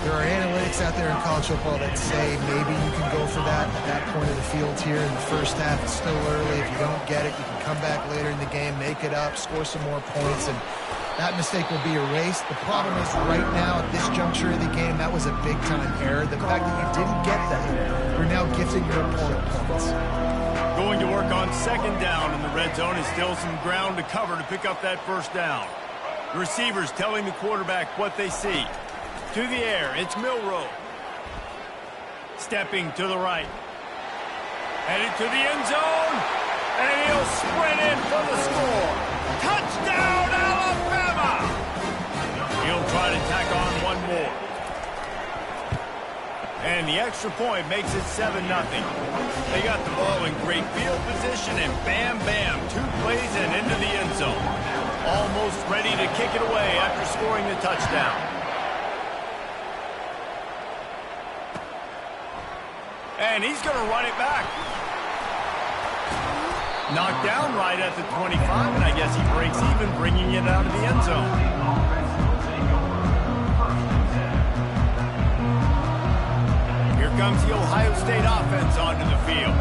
There are analytics out there in college football that say maybe you can go for that at that point of the field here in the first half. It's still early. If you don't get it, you can come back later in the game, make it up, score some more points, and that mistake will be erased. The problem is right now at this juncture of the game, that was a big-time error. The fact that you didn't get that, you're now gifting your opponent points. Going to work on second down in the red zone is still some ground to cover to pick up that first down. The receivers telling the quarterback what they see. To the air, it's Milroe. Stepping to the right. Headed to the end zone. And he'll sprint in for the score. Touchdown, Alabama! He'll try to tack on one more. And the extra point makes it 7-0. They got the ball in great field position, and bam, bam, 2 plays and into the end zone. Almost ready to kick it away after scoring the touchdown. And he's going to run it back. Knocked down right at the 25, and I guess he breaks even, bringing it out of the end zone. Here comes the Ohio State offense onto the field.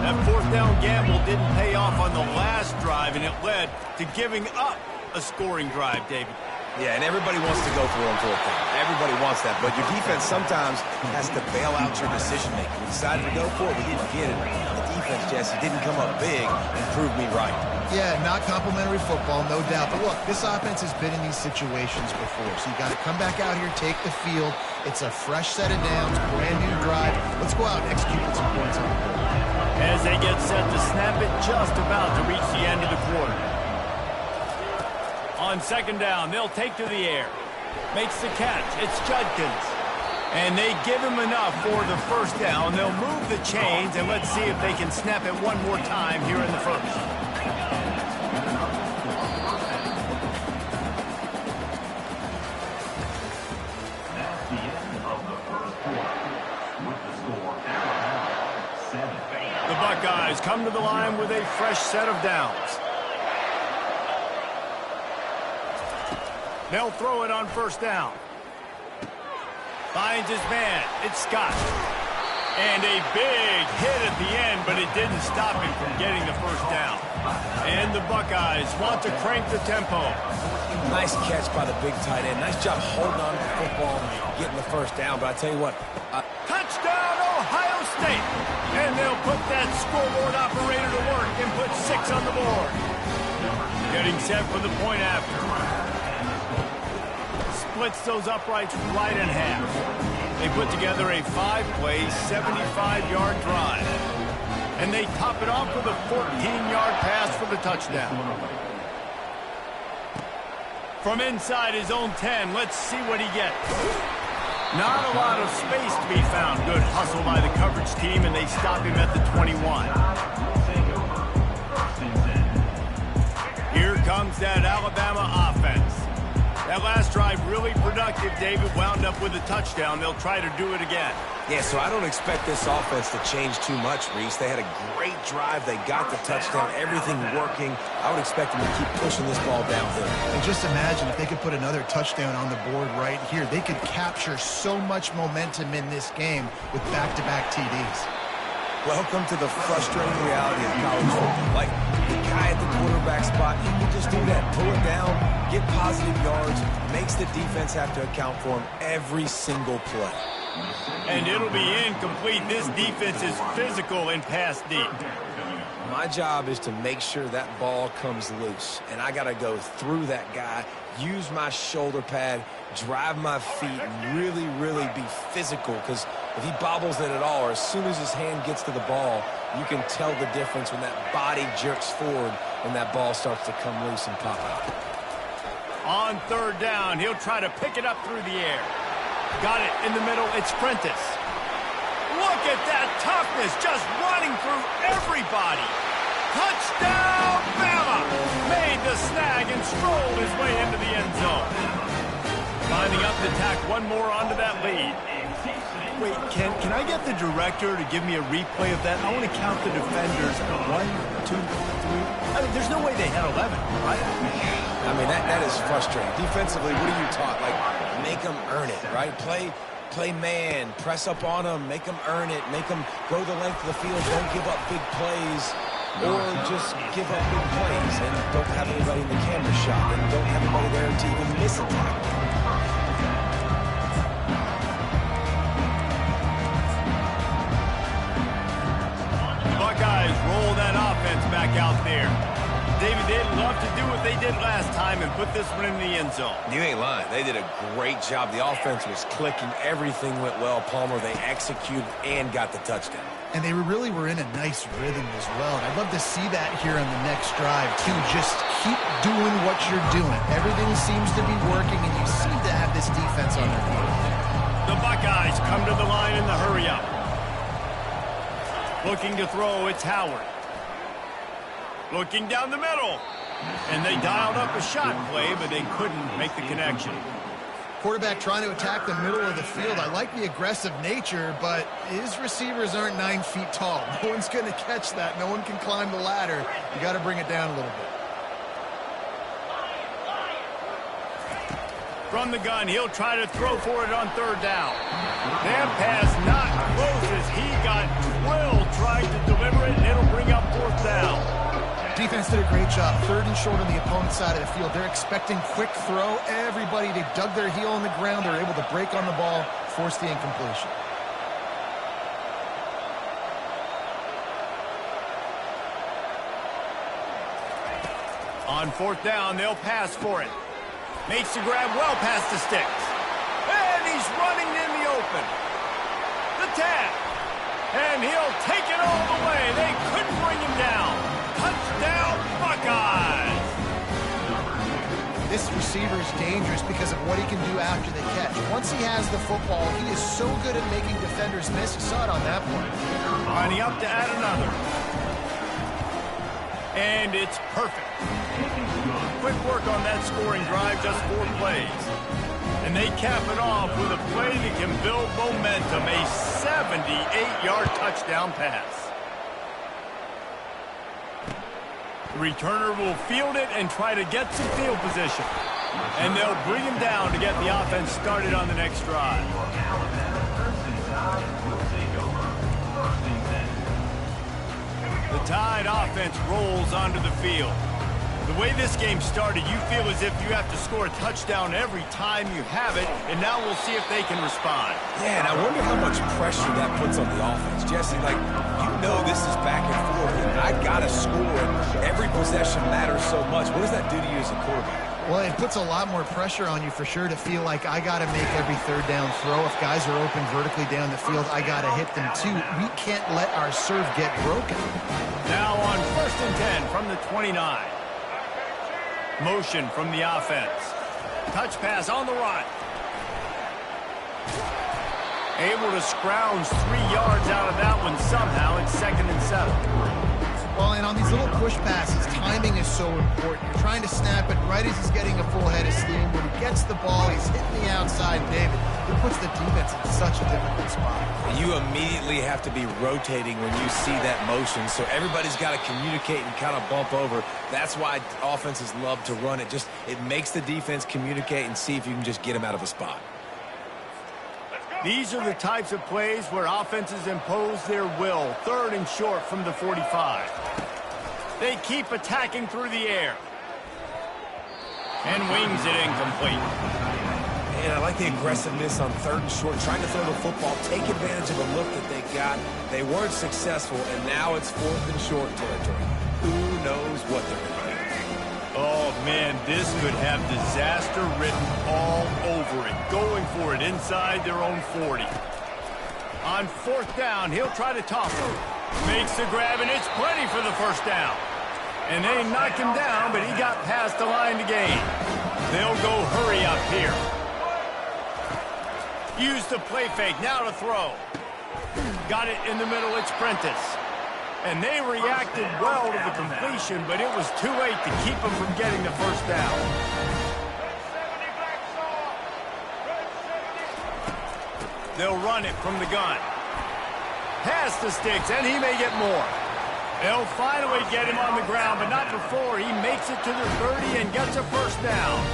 That fourth down gamble didn't pay off on the last drive, and it led to giving up a scoring drive, David. Yeah, and everybody wants to go for it on fourth down. Everybody wants that, but your defense sometimes has to bail out your decision-making. We decided to go for it, we didn't get it. The defense, Jesse, didn't come up big and prove me right. Yeah, not complimentary football, no doubt. But look, this offense has been in these situations before, so you got to come back out here, take the field. It's a fresh set of downs, brand new drive. Let's go out and execute with some points on the board. As they get set to snap it, just about to reach the end of the quarter. On second down, they'll take to the air. Makes the catch. It's Judkins. And they give him enough for the first down. They'll move the chains, and let's see if they can snap it one more time here in the first. That's the end of the first quarter. With the score, Alabama 7. The Buckeyes come to the line with a fresh set of downs. They'll throw it on first down. Finds his man. It's Scott. And a big hit at the end, but it didn't stop him from getting the first down. And the Buckeyes want to crank the tempo. Nice catch by the big tight end. Nice job holding on to the football and getting the first down. But I tell you what, Touchdown, Ohio State. And they'll put that scoreboard operator to work and put 6 on the board. Getting set for the point after. Splits those uprights right in half. They put together a 5-play, 75-yard drive. And they top it off with a 14-yard pass for the touchdown. From inside his own 10, let's see what he gets. Not a lot of space to be found. Good hustle by the coverage team, and they stop him at the 21. Here comes that Alabama offense. That last drive really productive. David wound up with a touchdown. They'll try to do it again. yeah, so I don't expect this offense to change too much, Reese. They had a great drive. They got the touchdown, everything working. I would expect them to keep pushing this ball downhill. And just imagine if they could put another touchdown on the board right here. They could capture so much momentum in this game with back-to-back TDs. Welcome to the frustrating reality of college football. Like, the guy at the quarterback spot, he can just do that. Pull it down, get positive yards, makes the defense have to account for him every single play. And it'll be incomplete. This defense is physical and pass deep. My job is to make sure that ball comes loose, and I got to go through that guy, use my shoulder pad, drive my feet, and really, really be physical, because if he bobbles it at all, or as soon as his hand gets to the ball, you can tell the difference when that body jerks forward and that ball starts to come loose and pop out. On third down, he'll try to pick it up through the air. Got it in the middle. It's Prentice. Look at that toughness, just running through everybody. Touchdown, Bama! Made the snag and strolled his way into the end zone. Lining up to tack one more onto that lead. Wait, can I get the director to give me a replay of that? I want to count the defenders. 1, 2, 3. I mean, there's no way they had 11, right? I mean, that is frustrating. Defensively, what are you taught? Like, make them earn it, right? Play Play man, press up on them, make them earn it, make them go the length of the field, don't give up big plays, or just give up big plays and don't have anybody in the camera shot and don't have anybody there to even miss a tackle. Buckeyes roll that offense back out there. David, they'd love to do what they did last time and put this one in the end zone. You ain't lying. They did a great job. The offense was clicking. Everything went well, Palmer. They executed and got the touchdown. And they really were in a nice rhythm as well. And I'd love to see that here on the next drive, too. Just keep doing what you're doing. Everything seems to be working, and you seem to have this defense on their feet. The Buckeyes come to the line in the hurry-up. Looking to throw, it's Howard. Looking down the middle. And they dialed up a shot play, but they couldn't make the connection. Quarterback trying to attack the middle of the field. I like the aggressive nature, but his receivers aren't 9 feet tall. No one's going to catch that. No one can climb the ladder. You got to bring it down a little bit. From the gun, he'll try to throw for it on third down. That pass not close as he got Will trying to deliver it, and it'll bring up fourth down. Defense did a great job. 3rd and short on the opponent's side of the field. They're expecting quick throw. Everybody, they dug their heel on the ground. They're able to break on the ball, force the incompletion. On fourth down, they'll pass for it. Makes the grab well past the sticks. And he's running in the open. The tap. And he'll take it all the way. They couldn't bring him down. Touchdown, Buckeyes! This receiver is dangerous because of what he can do after the catch. Once he has the football, he is so good at making defenders miss. You saw it on that play. Lining up to add another. And it's perfect. Quick work on that scoring drive, just 4 plays. And they cap it off with a play that can build momentum, a 78-yard touchdown pass. The returner will field it and try to get some field position. And they'll bring him down to get the offense started on the next drive. The Tide offense rolls onto the field. The way this game started, you feel as if you have to score a touchdown every time you have it, and now we'll see if they can respond. Yeah, and I wonder how much pressure that puts on the offense. Jesse, like, you know this is back and forth, and I got to score, and every possession matters so much. What does that do to you as a quarterback? Well, it puts a lot more pressure on you for sure to feel like I got to make every third down throw. If guys are open vertically down the field, I got to hit them too. We can't let our serve get broken. Now on 1st and 10 from the 29. Motion from the offense. Touch pass on the run. Able to scrounge 3 yards out of that one somehow. It's 2nd and 7. Well, and on these little push passes, timing is so important. You're trying to snap it right as he's getting a full head of steam. When he gets the ball, he's hitting the outside, David. It puts the defense in such a difficult spot. You immediately have to be rotating when you see that motion, so everybody's got to communicate and kind of bump over. That's why offenses love to run it. It makes the defense communicate and see if you can just get them out of a spot. These are the types of plays where offenses impose their will. 3rd and short from the 45. They keep attacking through the air. And wings it incomplete. And I like the aggressiveness on 3rd and short, trying to throw the football, take advantage of a look that they got. They weren't successful, and now it's 4th and short territory. Who knows what they're going to do? Oh, man, this could have disaster written all over it. Going for it inside their own 40. On 4th down, he'll try to toss it. Makes the grab, and it's plenty for the 1st down. And they knocked him down, but he got past the line to gain. They'll go hurry up here. Use the play fake, now to throw. Got it in the middle, it's Prentice. And they reacted well to the completion, but it was too late to keep them from getting the 1st down. They'll run it from the gun. Past the sticks, and he may get more. They'll finally get him on the ground, but not before he makes it to the 30 and gets a 1st down.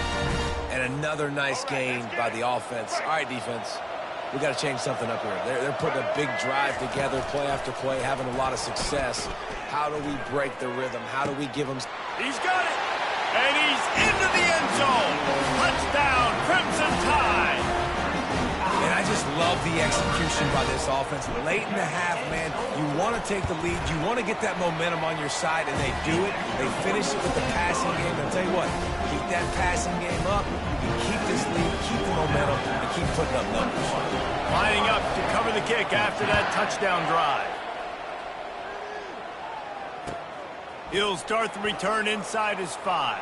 And another nice gain by the offense. All right, defense. we got to change something up here. They're putting a big drive together, play after play, having a lot of success. How do we break the rhythm? How do we give them... He's got it, and he's into the end zone. Touchdown, Crimson Tide. And I just love the execution by this offense. Late in the half, man, you want to take the lead. You want to get that momentum on your side, and they do it. They finish it with the passing game. I'll tell you what, keep that passing game up. You keep this lead, keep the momentum, and keep putting up numbers. Lining up to cover the kick after that touchdown drive. He'll start the return inside his 5.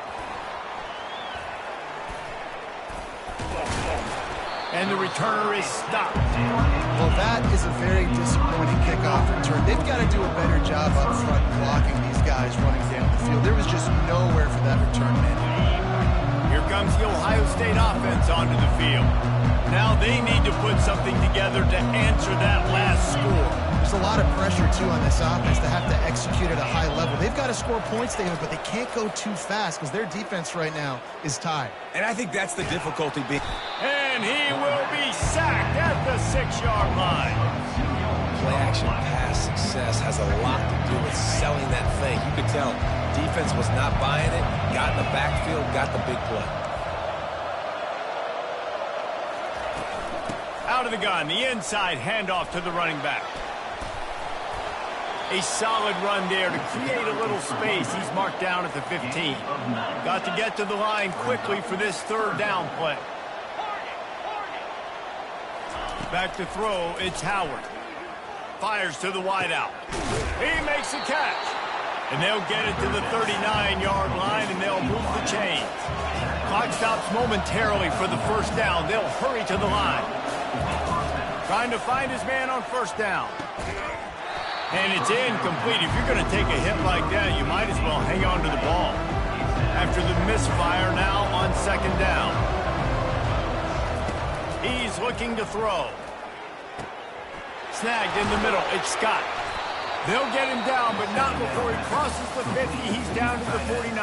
And the returner is stopped. Well, that is a very disappointing kickoff return. They've got to do a better job up front blocking these guys running down the field. There was just nowhere for that return man. Here comes the Ohio State offense onto the field. Now they need to put something together to answer that last score. There's a lot of pressure, too, on this offense to have to execute at a high level. They've got to score points, David, but they can't go too fast because their defense right now is tied. And I think that's the difficulty being... And he will be sacked at the 6-yard line. Play-action pass success has a lot to do with selling that fake. You could tell defense was not buying it, got in the backfield, got the big play. Out of the gun, the inside handoff to the running back. A solid run there to create a little space. He's marked down at the 15. Got to get to the line quickly for this 3rd down play. Back to throw, it's Howard. Fires to the wideout. He makes a catch. And they'll get it to the 39-yard line, and they'll move the chains. Clock stops momentarily for the 1st down. They'll hurry to the line. Trying to find his man on 1st down. And it's incomplete. If you're going to take a hit like that, you might as well hang on to the ball. After the misfire now on 2nd down. He's looking to throw. Snagged in the middle. It's Scott. They'll get him down, but not before he crosses the 50. He's down to the 49.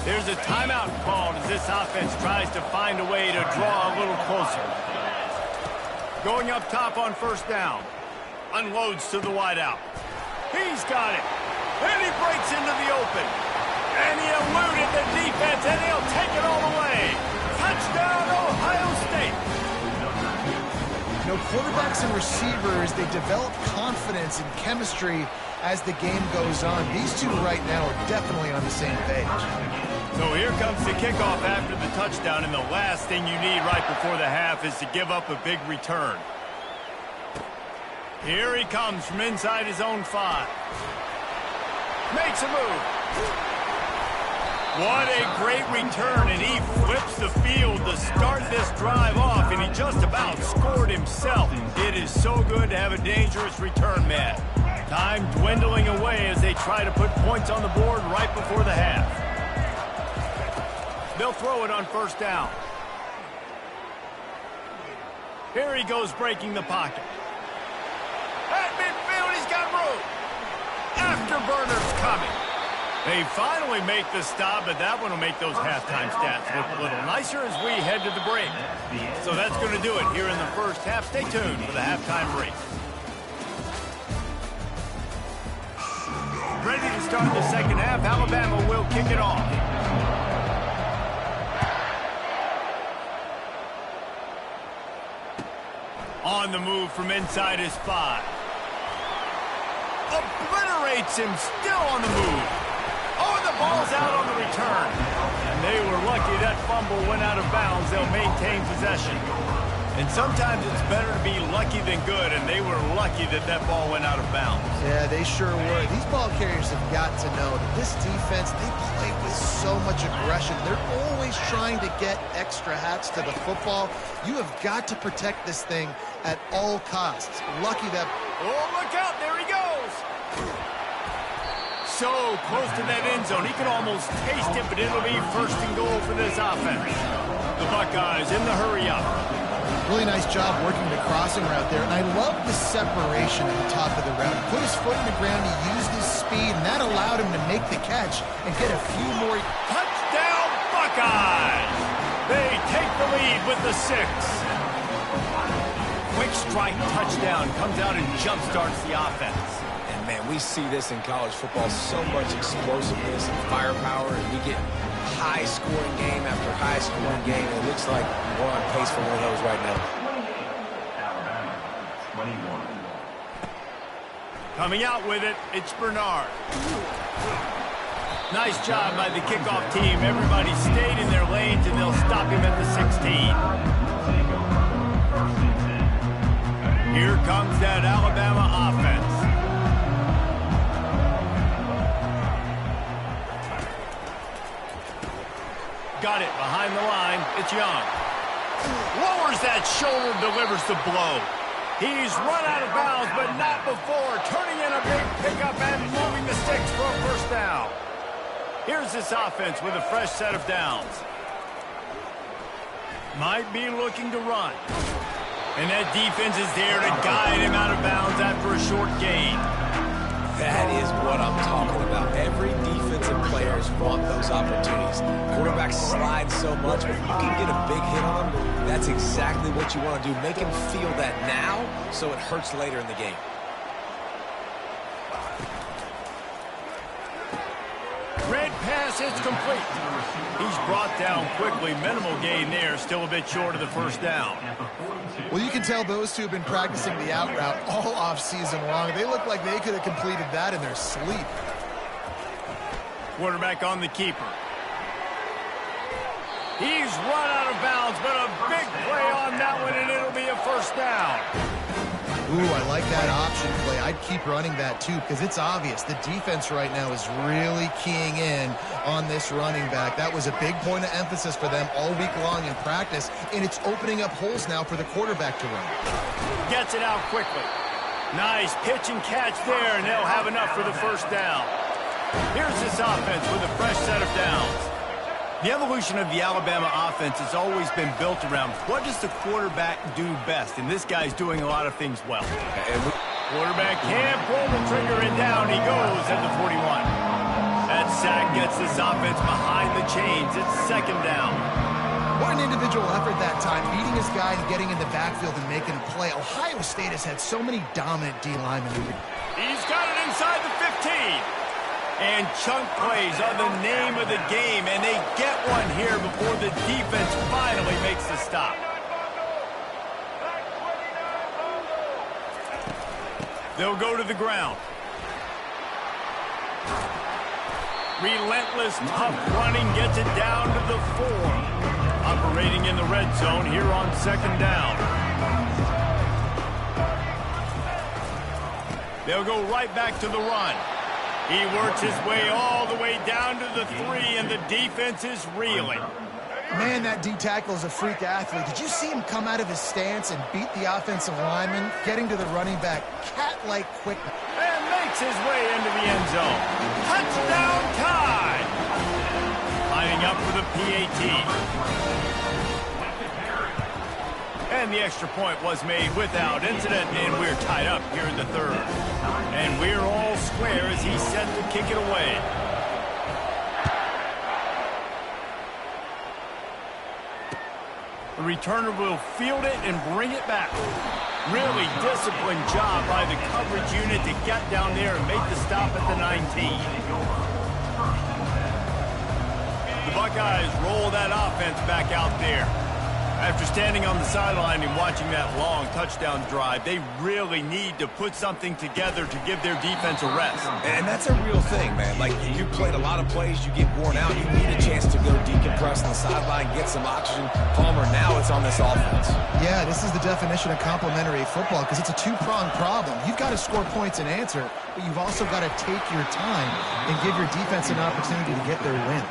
There's a timeout called as this offense tries to find a way to draw a little closer. Going up top on 1st down. Unloads to the wideout. He's got it. And he breaks into the open. And he eluded the defense, and he'll take it all away. Touchdown, Ohio State. You know, quarterbacks and receivers, they develop confidence and chemistry as the game goes on. These two right now are definitely on the same page. So here comes the kickoff after the touchdown, and the last thing you need right before the half is to give up a big return. Here he comes from inside his own 5. Makes a move. What a great return, and he flips the field to start this drive off, and he just about scored himself. It is so good to have a dangerous return man. Time dwindling away as they try to put points on the board right before the half. They'll throw it on 1st down. Here he goes breaking the pocket. At midfield, he's got room. Afterburner's coming. They finally make the stop, but that one will make those halftime stats look a little nicer as we head to the break. So that's going to do it here in the 1st half. Stay tuned for the halftime break. Ready to start the 2nd half. Alabama will kick it off. On the move from inside his 5. Obliterates him, still on the move. Oh, the ball's out on the return. And they were lucky that fumble went out of bounds. They'll maintain possession. And sometimes it's better to be lucky than good, and they were lucky that that ball went out of bounds. Yeah, they sure were. These ball carriers have got to know that this defense, they play with so much aggression. They're always trying to get extra hats to the football. You have got to protect this thing at all costs. Lucky that... Oh, look out. There he goes. So close to that end zone. He could almost taste it, but it'll be 1st and goal for this offense. The Buckeyes in the hurry up. Really nice job working the crossing route there, and I love the separation at the top of the route. He put his foot in the ground, he used his speed, and that allowed him to make the catch and get a few more. Touchdown, Buckeyes! They take the lead with the 6. quick strike touchdown comes out and jump-starts the offense. And, man, we see this in college football, so much explosiveness and firepower, and we get high-scoring game after high-scoring game. It looks like we're on pace for one of those right now. 28, Alabama, 21. Coming out with it, it's Bernard. Nice job by the kickoff team. Everybody stayed in their lanes, and they'll stop him at the 16. Here comes that Alabama offense. Got it behind the line. It's Young. Lowers that shoulder, delivers the blow. He's run out of bounds, but not before. Turning in a big pickup and moving the sticks for a first down. Here's this offense with a fresh set of downs. Might be looking to run. And that defense is there to guide him out of bounds after a short gain. That is what I'm talking about. Every defensive players want those opportunities. Quarterbacks slide so much, but if you can get a big hit on them, that's exactly what you want to do. Make him feel that now so it hurts later in the game. Red pass, it's complete. He's brought down quickly. Minimal gain there, still a bit short of the first down. Well, you can tell those two have been practicing the out route all off-season long. They look like they could have completed that in their sleep. Quarterback on the keeper. He's run out of bounds, but a big play on that one, and it'll be a first down. Ooh, I like that option play. I'd keep running that, too, because it's obvious. The defense right now is really keying in on this running back. That was a big point of emphasis for them all week long in practice, and it's opening up holes now for the quarterback to run. Gets it out quickly. Nice pitch and catch there, and they'll have enough for the first down. Here's this offense with a fresh set of downs. The evolution of the Alabama offense has always been built around what does the quarterback do best, and this guy's doing a lot of things well. Quarterback can't pull the trigger, and down he goes at the 41. That sack gets this offense behind the chains. It's second down. What an individual effort that time, beating his guy and getting in the backfield and making a play. Ohio State has had so many dominant D-linemen. He's got it inside the 15. And chunk plays are the name of the game, and they get one here before the defense finally makes the stop. They'll go to the ground. Relentless, tough running gets it down to the 4. Operating in the red zone here on second down. They'll go right back to the run. He works his way all the way down to the 3, and the defense is reeling. Man, that D-tackle is a freak athlete. Did you see him come out of his stance and beat the offensive lineman, getting to the running back, cat-like quick? And makes his way into the end zone. Touchdown Tide! Lining up for the PAT. And the extra point was made without incident, and we're tied up here in the third. And we're all square as he's set to kick it away. The returner will field it and bring it back. Really disciplined job by the coverage unit to get down there and make the stop at the 19. The Buckeyes roll that offense back out there. After standing on the sideline and watching that long touchdown drive, they really need to put something together to give their defense a rest. And that's a real thing, man. Like, you played a lot of plays, you get worn out, you need a chance to go decompress on the sideline, get some oxygen. Palmer, now it's on this offense. Yeah, this is the definition of complementary football because it's a two-pronged problem. You've got to score points and answer, but you've also got to take your time and give your defense an opportunity to get their win.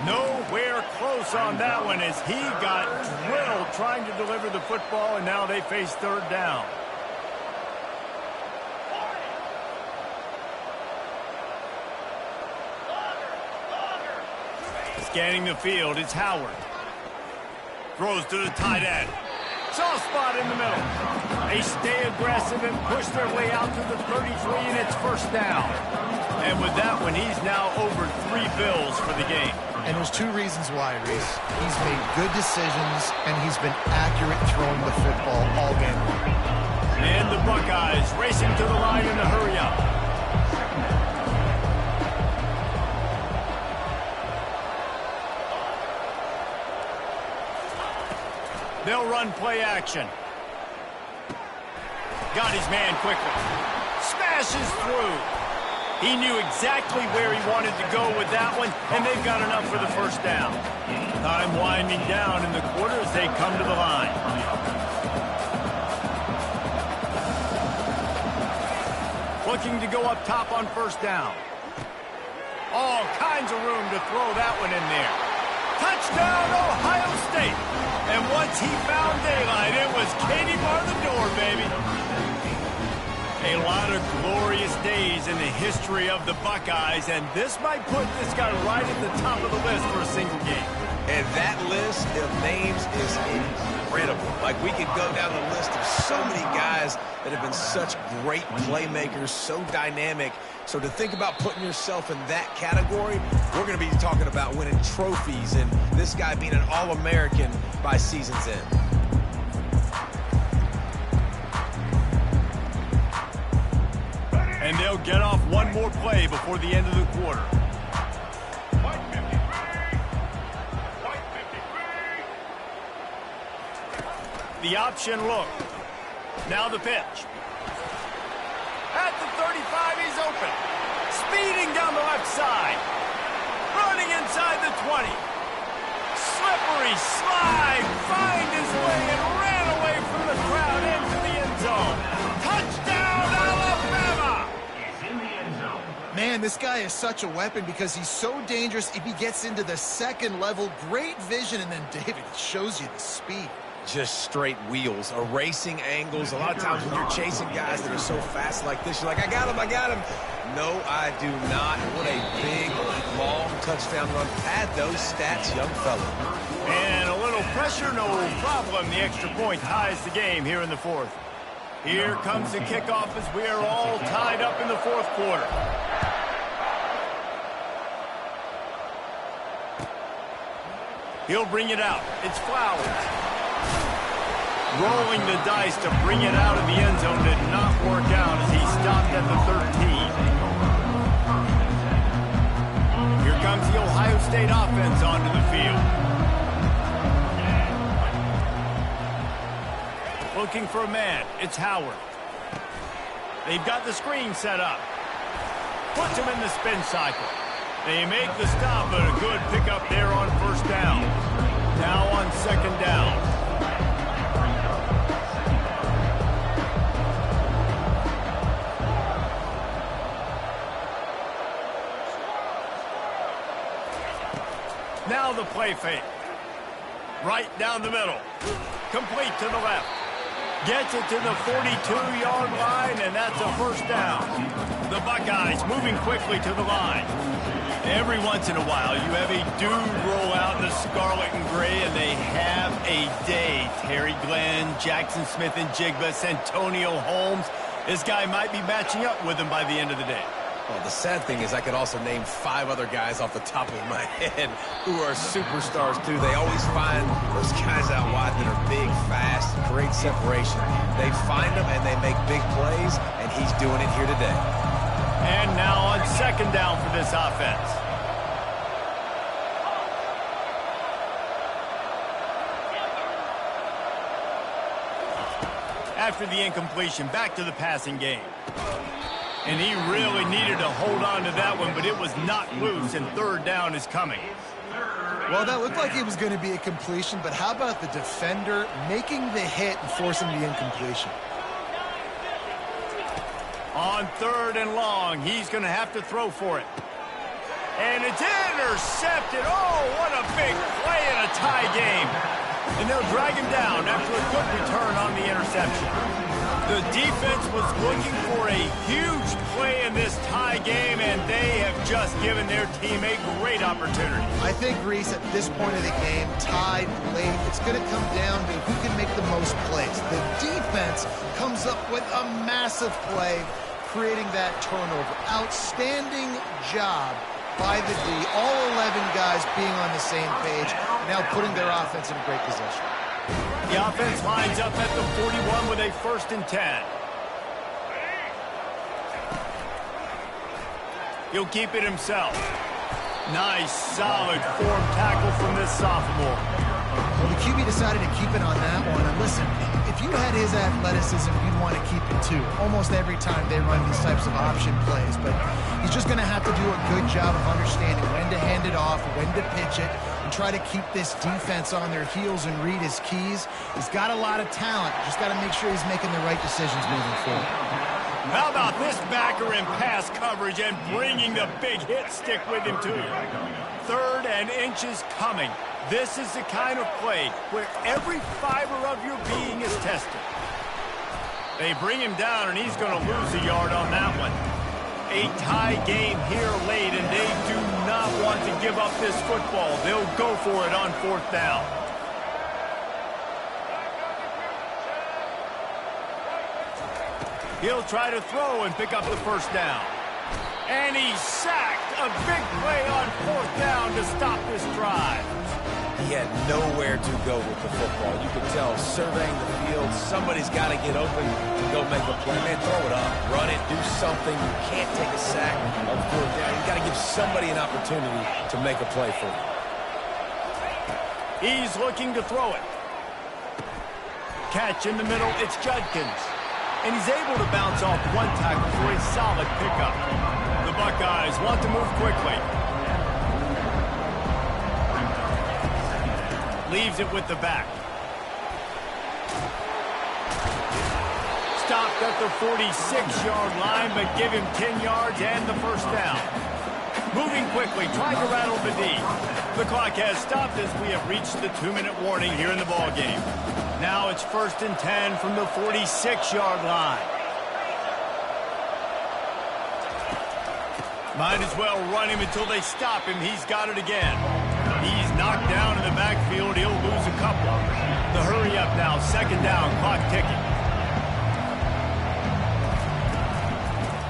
Nowhere close on that one as he got drilled trying to deliver the football, and now they face third down. Scanning the field, it's Howard. Throws to the tight end. Soft spot in the middle. They stay aggressive and push their way out to the 33, and it's first down. And with that one, he's now over 3 bills for the game. And there's 2 reasons why, Reese. He's made good decisions, and he's been accurate throwing the football all game long. And the Buckeyes racing to the line in a hurry up. They'll run play action. Got his man quickly. Smashes through. He knew exactly where he wanted to go with that one, and they've got enough for the first down. Time winding down in the quarter as they come to the line. Looking to go up top on first down. All kinds of room to throw that one in there. Touchdown, Ohio State. And once he found daylight, it was Katie bar the door, baby. A lot of glorious days in the history of the Buckeyes, and this might put this guy right at the top of the list for a single game. And that list of names is incredible. Like, we could go down the list of so many guys that have been such great playmakers, so dynamic. So to think about putting yourself in that category, we're going to be talking about winning trophies and this guy being an All-American by season's end. And they'll get off one more play before the end of the quarter. The option look. Now the pitch. At the 35, he's open. Speeding down the left side. Running inside the 20. Slippery slide. Find his way and ran away from the crowd into the end zone. Touchdown, Alabama! He's in the end zone. Man, this guy is such a weapon because he's so dangerous if he gets into the second level. Great vision, and then David shows you the speed. Just straight wheels, erasing angles. A lot of times when you're chasing guys that are so fast like this, you're like, I got him, I got him. No, I do not. What a big, long touchdown run. Pad those stats, young fella. And a little pressure, no problem. The extra point ties the game here in the fourth. Here comes the kickoff as we are all tied up in the fourth quarter. He'll bring it out. It's Flowers. Rolling the dice to bring it out of the end zone did not work out as he stopped at the 13. Here comes the Ohio State offense onto the field. Looking for a man. It's Howard. They've got the screen set up. Puts him in the spin cycle. They make the stop, but a good pickup there on first down. Now on second down. Now the play fake. Right down the middle. Complete to the left. Gets it to the 42-yard line, and that's a first down. The Buckeyes moving quickly to the line. Every once in a while, you have a dude roll out in the scarlet and gray, and they have a day. Terry Glenn, Jackson Smith and Jigba, Santonio Holmes. This guy might be matching up with him by the end of the day. Well, the sad thing is I could also name 5 other guys off the top of my head who are superstars, too. They always find those guys out wide that are big, fast, great separation. They find them, and they make big plays, and he's doing it here today. And now on second down for this offense. After the incompletion, back to the passing game. And he really needed to hold on to that one, but it was knocked loose, and third down is coming. Well, that looked like it was going to be a completion, but how about the defender making the hit and forcing the incompletion? On third and long, he's going to have to throw for it. And it's intercepted. Oh, what a big play in a tie game. And they'll drag him down after a good return on the interception. The defense was looking for a huge play in this tie game, and they have just given their team a great opportunity. I think, Reese, at this point of the game, tied late, it's going to come down to who can make the most plays. The defense comes up with a massive play, creating that turnover. Outstanding job by the D. All 11 guys being on the same page, now putting their offense in a great position. The offense lines up at the 41 with a 1st and 10. He'll keep it himself. Nice, solid form tackle from this sophomore. Well, the QB decided to keep it on that one. And listen, if you had his athleticism, you'd want to keep it too. Almost every time they run these types of option plays. But he's just going to have to do a good job of understanding when to hand it off, when to pitch it, and try to keep this defense on their heels and read his keys. He's got a lot of talent. Just got to make sure he's making the right decisions moving forward. How about this backer in pass coverage and bringing the big hit stick with him to you? 3rd and inches coming. This is the kind of play where every fiber of your being is tested. They bring him down, and he's going to lose a yard on that one. A tie game here late, and they do not want to give up this football. They'll go for it on 4th down. He'll try to throw and pick up the 1st down. And he's sacked. A big play on 4th down to stop this drive. He had nowhere to go with the football. You could tell, surveying the field, somebody's got to get open to go make a play. Man, throw it up, run it, do something. You can't take a sack on 4th down. You got to give somebody an opportunity to make a play for you. He's looking to throw it. Catch in the middle, it's Judkins. And he's able to bounce off one tackle for a solid pickup. The Buckeyes want to move quickly. Leaves it with the back. Stopped at the 46-yard line, but give him 10 yards and the 1st down. Moving quickly, trying to rattle the D. The clock has stopped as we have reached the 2-minute warning here in the ballgame. Now it's 1st and 10 from the 46-yard line. Might as well run him until they stop him. He's got it again. He's knocked down in the backfield. He'll lose a couple. The hurry up now. 2nd down. Clock ticking.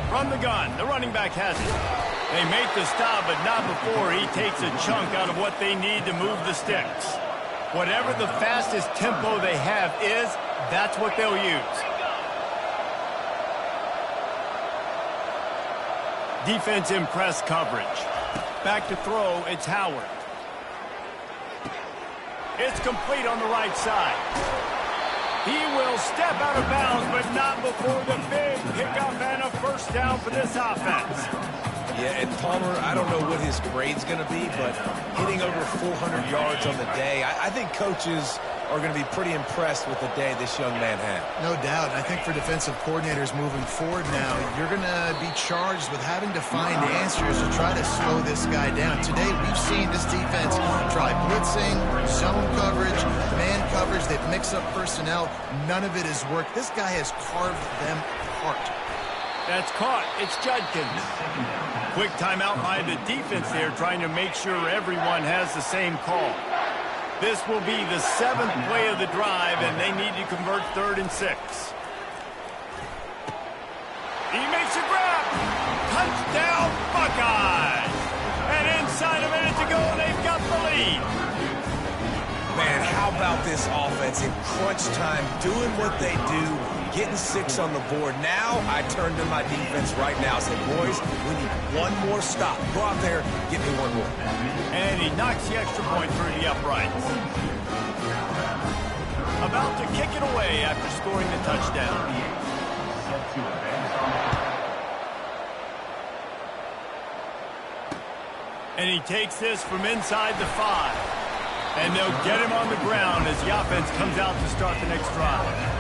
From the gun, the running back has it. They make the stop, but not before he takes a chunk out of what they need to move the sticks. Whatever the fastest tempo they have is, that's what they'll use. Defense in press coverage. Back to throw, it's Howard. It's complete on the right side. He will step out of bounds, but not before the big pickup and a 1st down for this offense. Yeah, and Palmer, I don't know what his grade's going to be, but hitting over 400 yards on the day, I think coaches are going to be pretty impressed with the day this young man had. No doubt. I think for defensive coordinators moving forward now, you're going to be charged with having to find answers to try to slow this guy down. Today, we've seen this defense try blitzing, zone coverage, man coverage. They've mixed up personnel. None of it has worked. This guy has carved them apart. That's caught. It's Judkins. Quick timeout by the defense there, trying to make sure everyone has the same call. This will be the 7th play of the drive, and they need to convert 3rd and 6. He makes a grab. Touchdown, Buckeyes. And inside a minute to go, they've got the lead. Man, how about this offense in crunch time, doing what they do, getting 6 on the board. Now I turn to my defense right now and say, boys, we need one more stop. Go out there, get me one more. And he knocks the extra point through the uprights. About to kick it away after scoring the touchdown. And he takes this from inside the 5. And they'll get him on the ground as the offense comes out to start the next drive.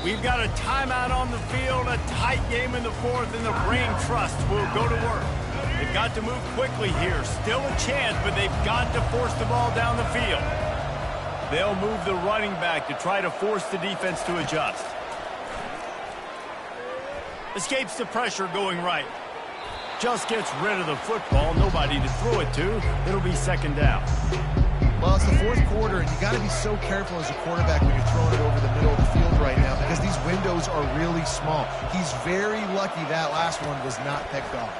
We've got a timeout on the field, a tight game in the 4th, and the Brain Trust will go to work. They've got to move quickly here. Still a chance, but they've got to force the ball down the field. They'll move the running back to try to force the defense to adjust. Escapes the pressure going right. Just gets rid of the football. Nobody to throw it to. It'll be second down. Well, it's the fourth quarter, and you got to be so careful as a quarterback when you're throwing it over the middle of the field right now because these windows are really small. He's very lucky that last one was not picked off.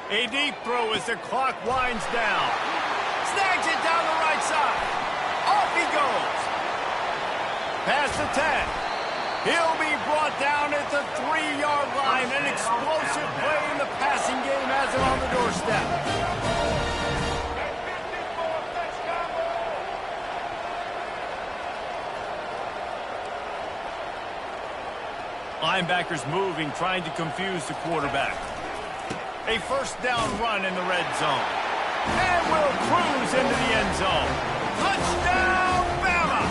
A deep throw as the clock winds down. Snags it down the right side. Off he goes. Past the 10. He'll be brought down at the 3-yard line. An explosive play in the passing game has him on the doorstep. Linebackers moving, trying to confuse the quarterback. A first down run in the red zone. And will cruise into the end zone. Touchdown, Bama!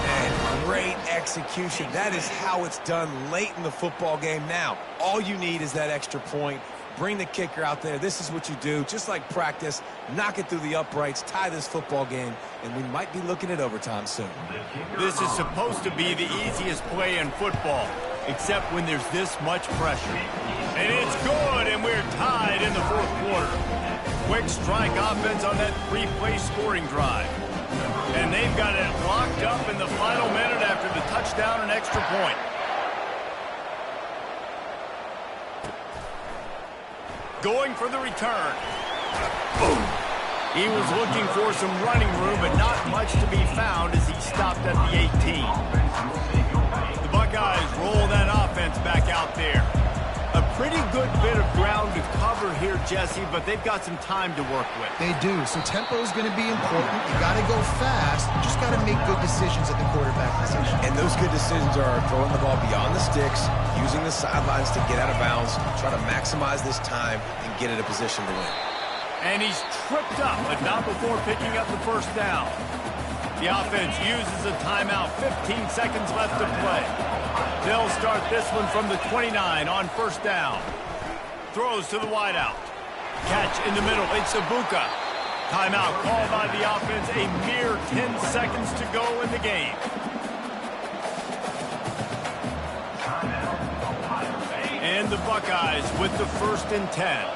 And great execution. That is how it's done late in the football game now. All you need is that extra point. Bring the kicker out there. This is what you do. Just like practice, knock it through the uprights, tie this football game, and we might be looking at overtime soon. This is supposed to be the easiest play in football, except when there's this much pressure. And it's good, and we're tied in the fourth quarter. Quick strike offense on that 3-play scoring drive. And they've got it locked up in the final minute after the touchdown and extra point. Going for the return. Boom. He was looking for some running room, but not much to be found as he stopped at the 18. The Buckeyes roll that offense back out there. A pretty good bit of ground to cover here, Jesse, but they've got some time to work with. They do, so tempo is going to be important. You got to go fast. You just got to make good decisions at the quarterback position. And those good decisions are throwing the ball beyond the sticks, using the sidelines to get out of bounds, try to maximize this time, and get in a position to win. And he's tripped up, but not before picking up the first down. The offense uses a timeout. 15 seconds left to play. They'll start this one from the 29 on first down. Throws to the wideout. Catch in the middle. It's Ibuka. Timeout called by the offense. A mere 10 seconds to go in the game. And the Buckeyes with the 1st and 10.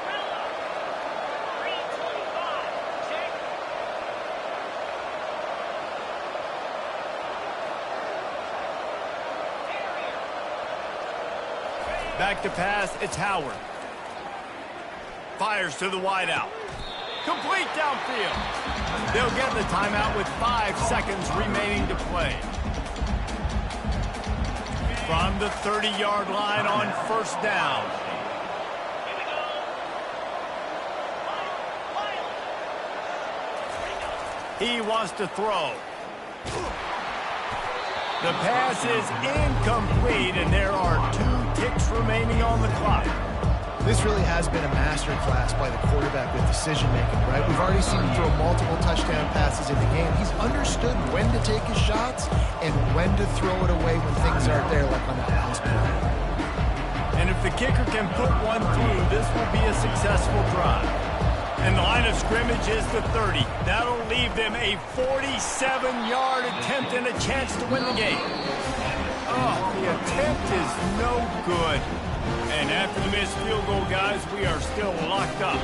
Back to pass, it's Howard. Fires to the wideout. Complete downfield. They'll get the timeout with 5 seconds remaining to play. From the 30-yard line on first down. He wants to throw. The pass is incomplete, and there are 2 ticks remaining on the clock. This really has been a masterclass by the quarterback with decision-making, right? We've already seen him throw multiple touchdown passes in the game. He's understood when to take his shots and when to throw it away when things aren't there, like on that last play. And if the kicker can put one through, this will be a successful drive. And the line of scrimmage is the 30. That'll leave them a 47-yard attempt and a chance to win the game. Oh, the attempt is no good. And after the missed field goal, guys, we are still locked up.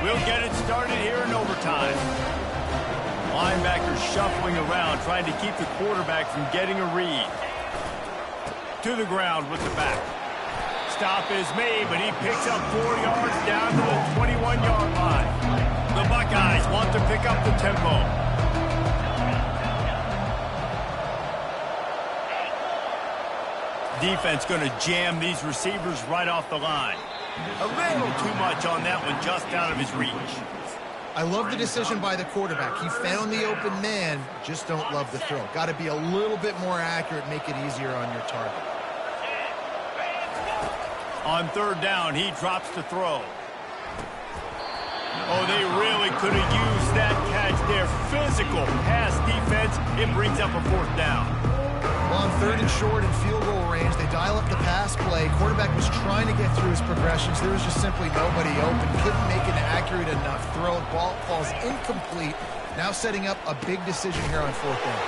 We'll get it started here in overtime. Linebackers shuffling around, trying to keep the quarterback from getting a read. To the ground with the back. Stop is made, but he picks up 4 yards down to the 21-yard line. The Buckeyes want to pick up the tempo. Defense going to jam these receivers right off the line. A little too much on that one, just out of his reach. I love the decision by the quarterback. He found the open man, just don't love the throw. Got to be a little bit more accurate, make it easier on your target. On third down, he drops to throw. Oh, they really could have used that catch there. Physical pass defense. It brings up a 4th down. Well, on 3rd and short and field goal range, they dial up the pass play. Quarterback was trying to get through his progressions. There was just simply nobody open. Couldn't make an accurate enough throw. Ball falls incomplete. Now setting up a big decision here on 4th down.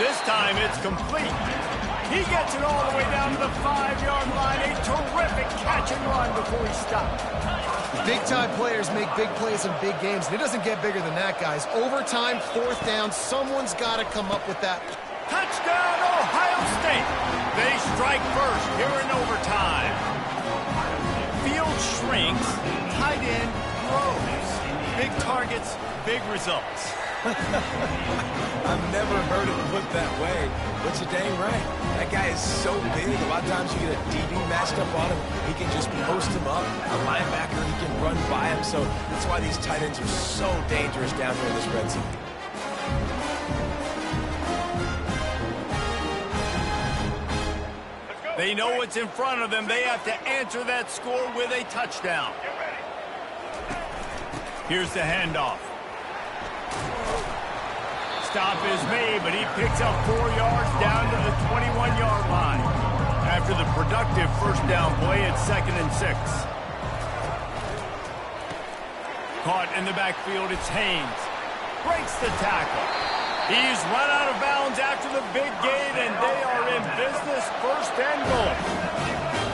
This time it's complete. He gets it all the way down to the 5-yard line. A terrific catch and run before he stopped. Big-time players make big plays in big games, and it doesn't get bigger than that, guys. Overtime, 4th down, someone's got to come up with that. Touchdown, Ohio State. They strike first here in overtime. Field shrinks, tight end grows. Big targets, big results. I've never heard it put that way, but you're dang right. That guy is so big. A lot of times you get a DB matched up on him. He can just post him up. A linebacker, he can run by him. So that's why these tight ends are so dangerous down here in this red zone. They know what's in front of them. They have to answer that score with a touchdown. Here's the handoff. Stop is made, but he picks up 4 yards down to the 21-yard line. After the productive 1st down play, it's 2nd and 6. Caught in the backfield, it's Haynes. Breaks the tackle. He's run out of bounds after the big gain, and they are in business, 1st and goal.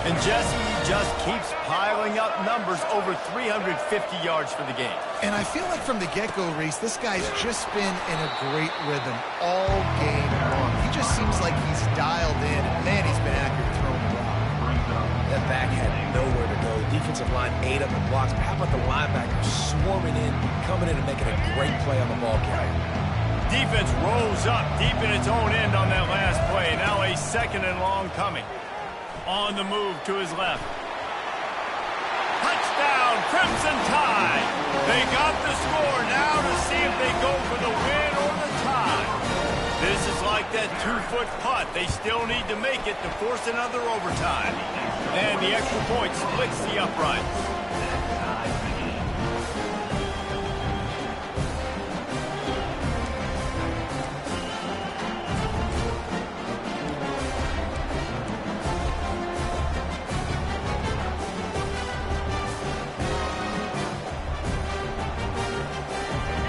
And Jesse just keeps piling up numbers, over 350 yards for the game. And I feel like from the get-go, Reese, this guy's just been in a great rhythm all game long. He just seems like he's dialed in, and man, he's been accurate throwing the rock. That back had nowhere to go. The defensive line ate up the blocks. But how about the linebacker swarming in, coming in and making a great play on the ball carrier? Defense rolls up deep in its own end on that last play. Now a 2nd and long coming. On the move to his left. Touchdown, Crimson Tide. They got the score now to see if they go for the win or the tie. This is like that 2-foot putt. They still need to make it to force another overtime. And the extra point splits the uprights.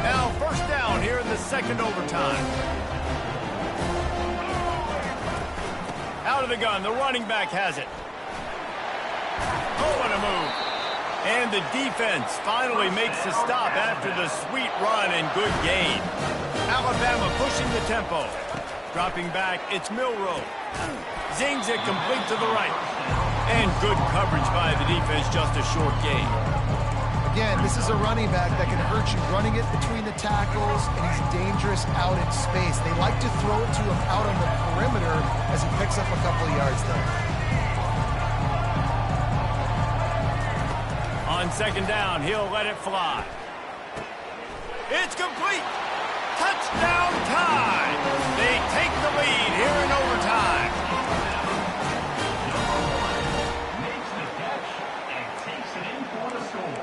Now 1st down here in the 2nd overtime. Out of the gun, the running back has it. Oh, what a move. And the defense finally makes the stop after the sweet run and good gain. Alabama pushing the tempo. Dropping back, it's Milroe. Zings it complete to the right. And good coverage by the defense, just a short gain. Again, this is a running back that can hurt you running it between the tackles, and he's dangerous out in space. They like to throw it to him out on the perimeter as he picks up a couple of yards there. On 2nd down, he'll let it fly. It's complete. Touchdown Tide. They take the lead here in overtime. Makes the catch and takes it in for the score.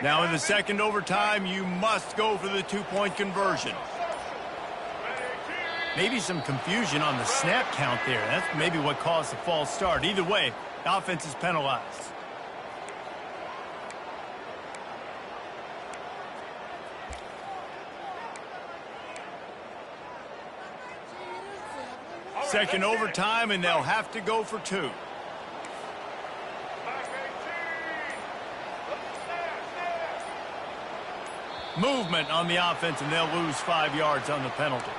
Now in the 2nd overtime, you must go for the 2-point conversion. Maybe some confusion on the snap count there. That's maybe what caused the false start. Either way, the offense is penalized. Second overtime, and they'll have to go for 2. Movement on the offense, and they'll lose 5 yards on the penalty.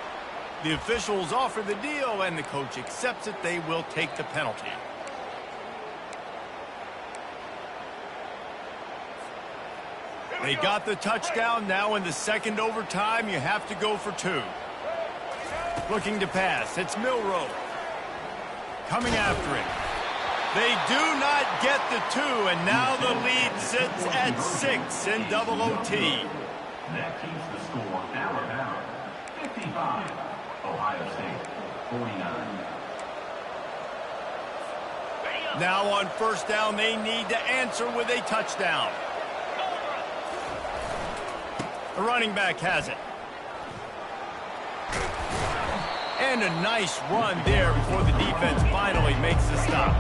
The officials offer the deal, and the coach accepts it. They will take the penalty. They got the touchdown. Now in the second overtime, you have to go for 2. Looking to pass. It's Milroe. Coming after him. They do not get the 2, and now the lead sits at 6 in double OT. That keeps the score Alabama 55, Ohio State 49. Now on first down, they need to answer with a touchdown. The running back has it. And a nice run there before the defense finally makes the stop.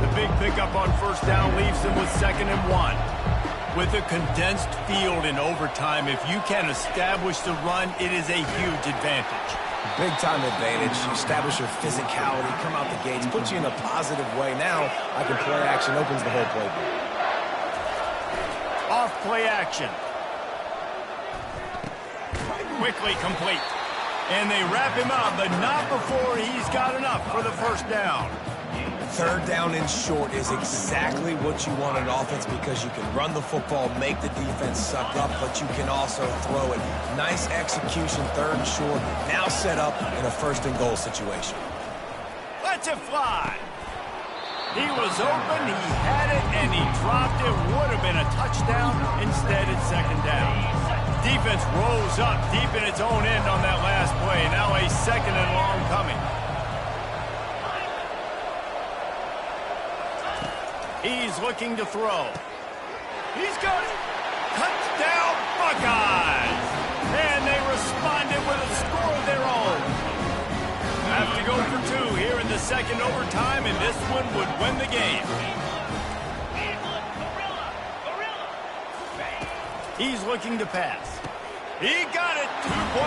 The big pickup on first down leaves them with 2nd and 1. With a condensed field in overtime, if you can establish the run, it is a huge advantage. Big-time advantage. Establish your physicality, come out the gates, puts you in a positive way. Now, I can play action, opens the whole playbook. Off play action. Quickly complete. And they wrap him up, but not before he's got enough for the first down. 3rd down and short is exactly what you want in offense because you can run the football, make the defense suck up, but you can also throw it. Nice execution, 3rd and short, now set up in a 1st and goal situation. Let's it fly. He was open, he had it, and he dropped it. Would have been a touchdown. Instead, it's 2nd down. Defense rolls up deep in its own end on that last play. Now a 2nd and long coming. He's looking to throw. He's got it. Touchdown, Buckeyes! And they responded with a score of their own. Have to go for 2 here in the second overtime, and this one would win the game. He's looking to pass. He got it. 2-point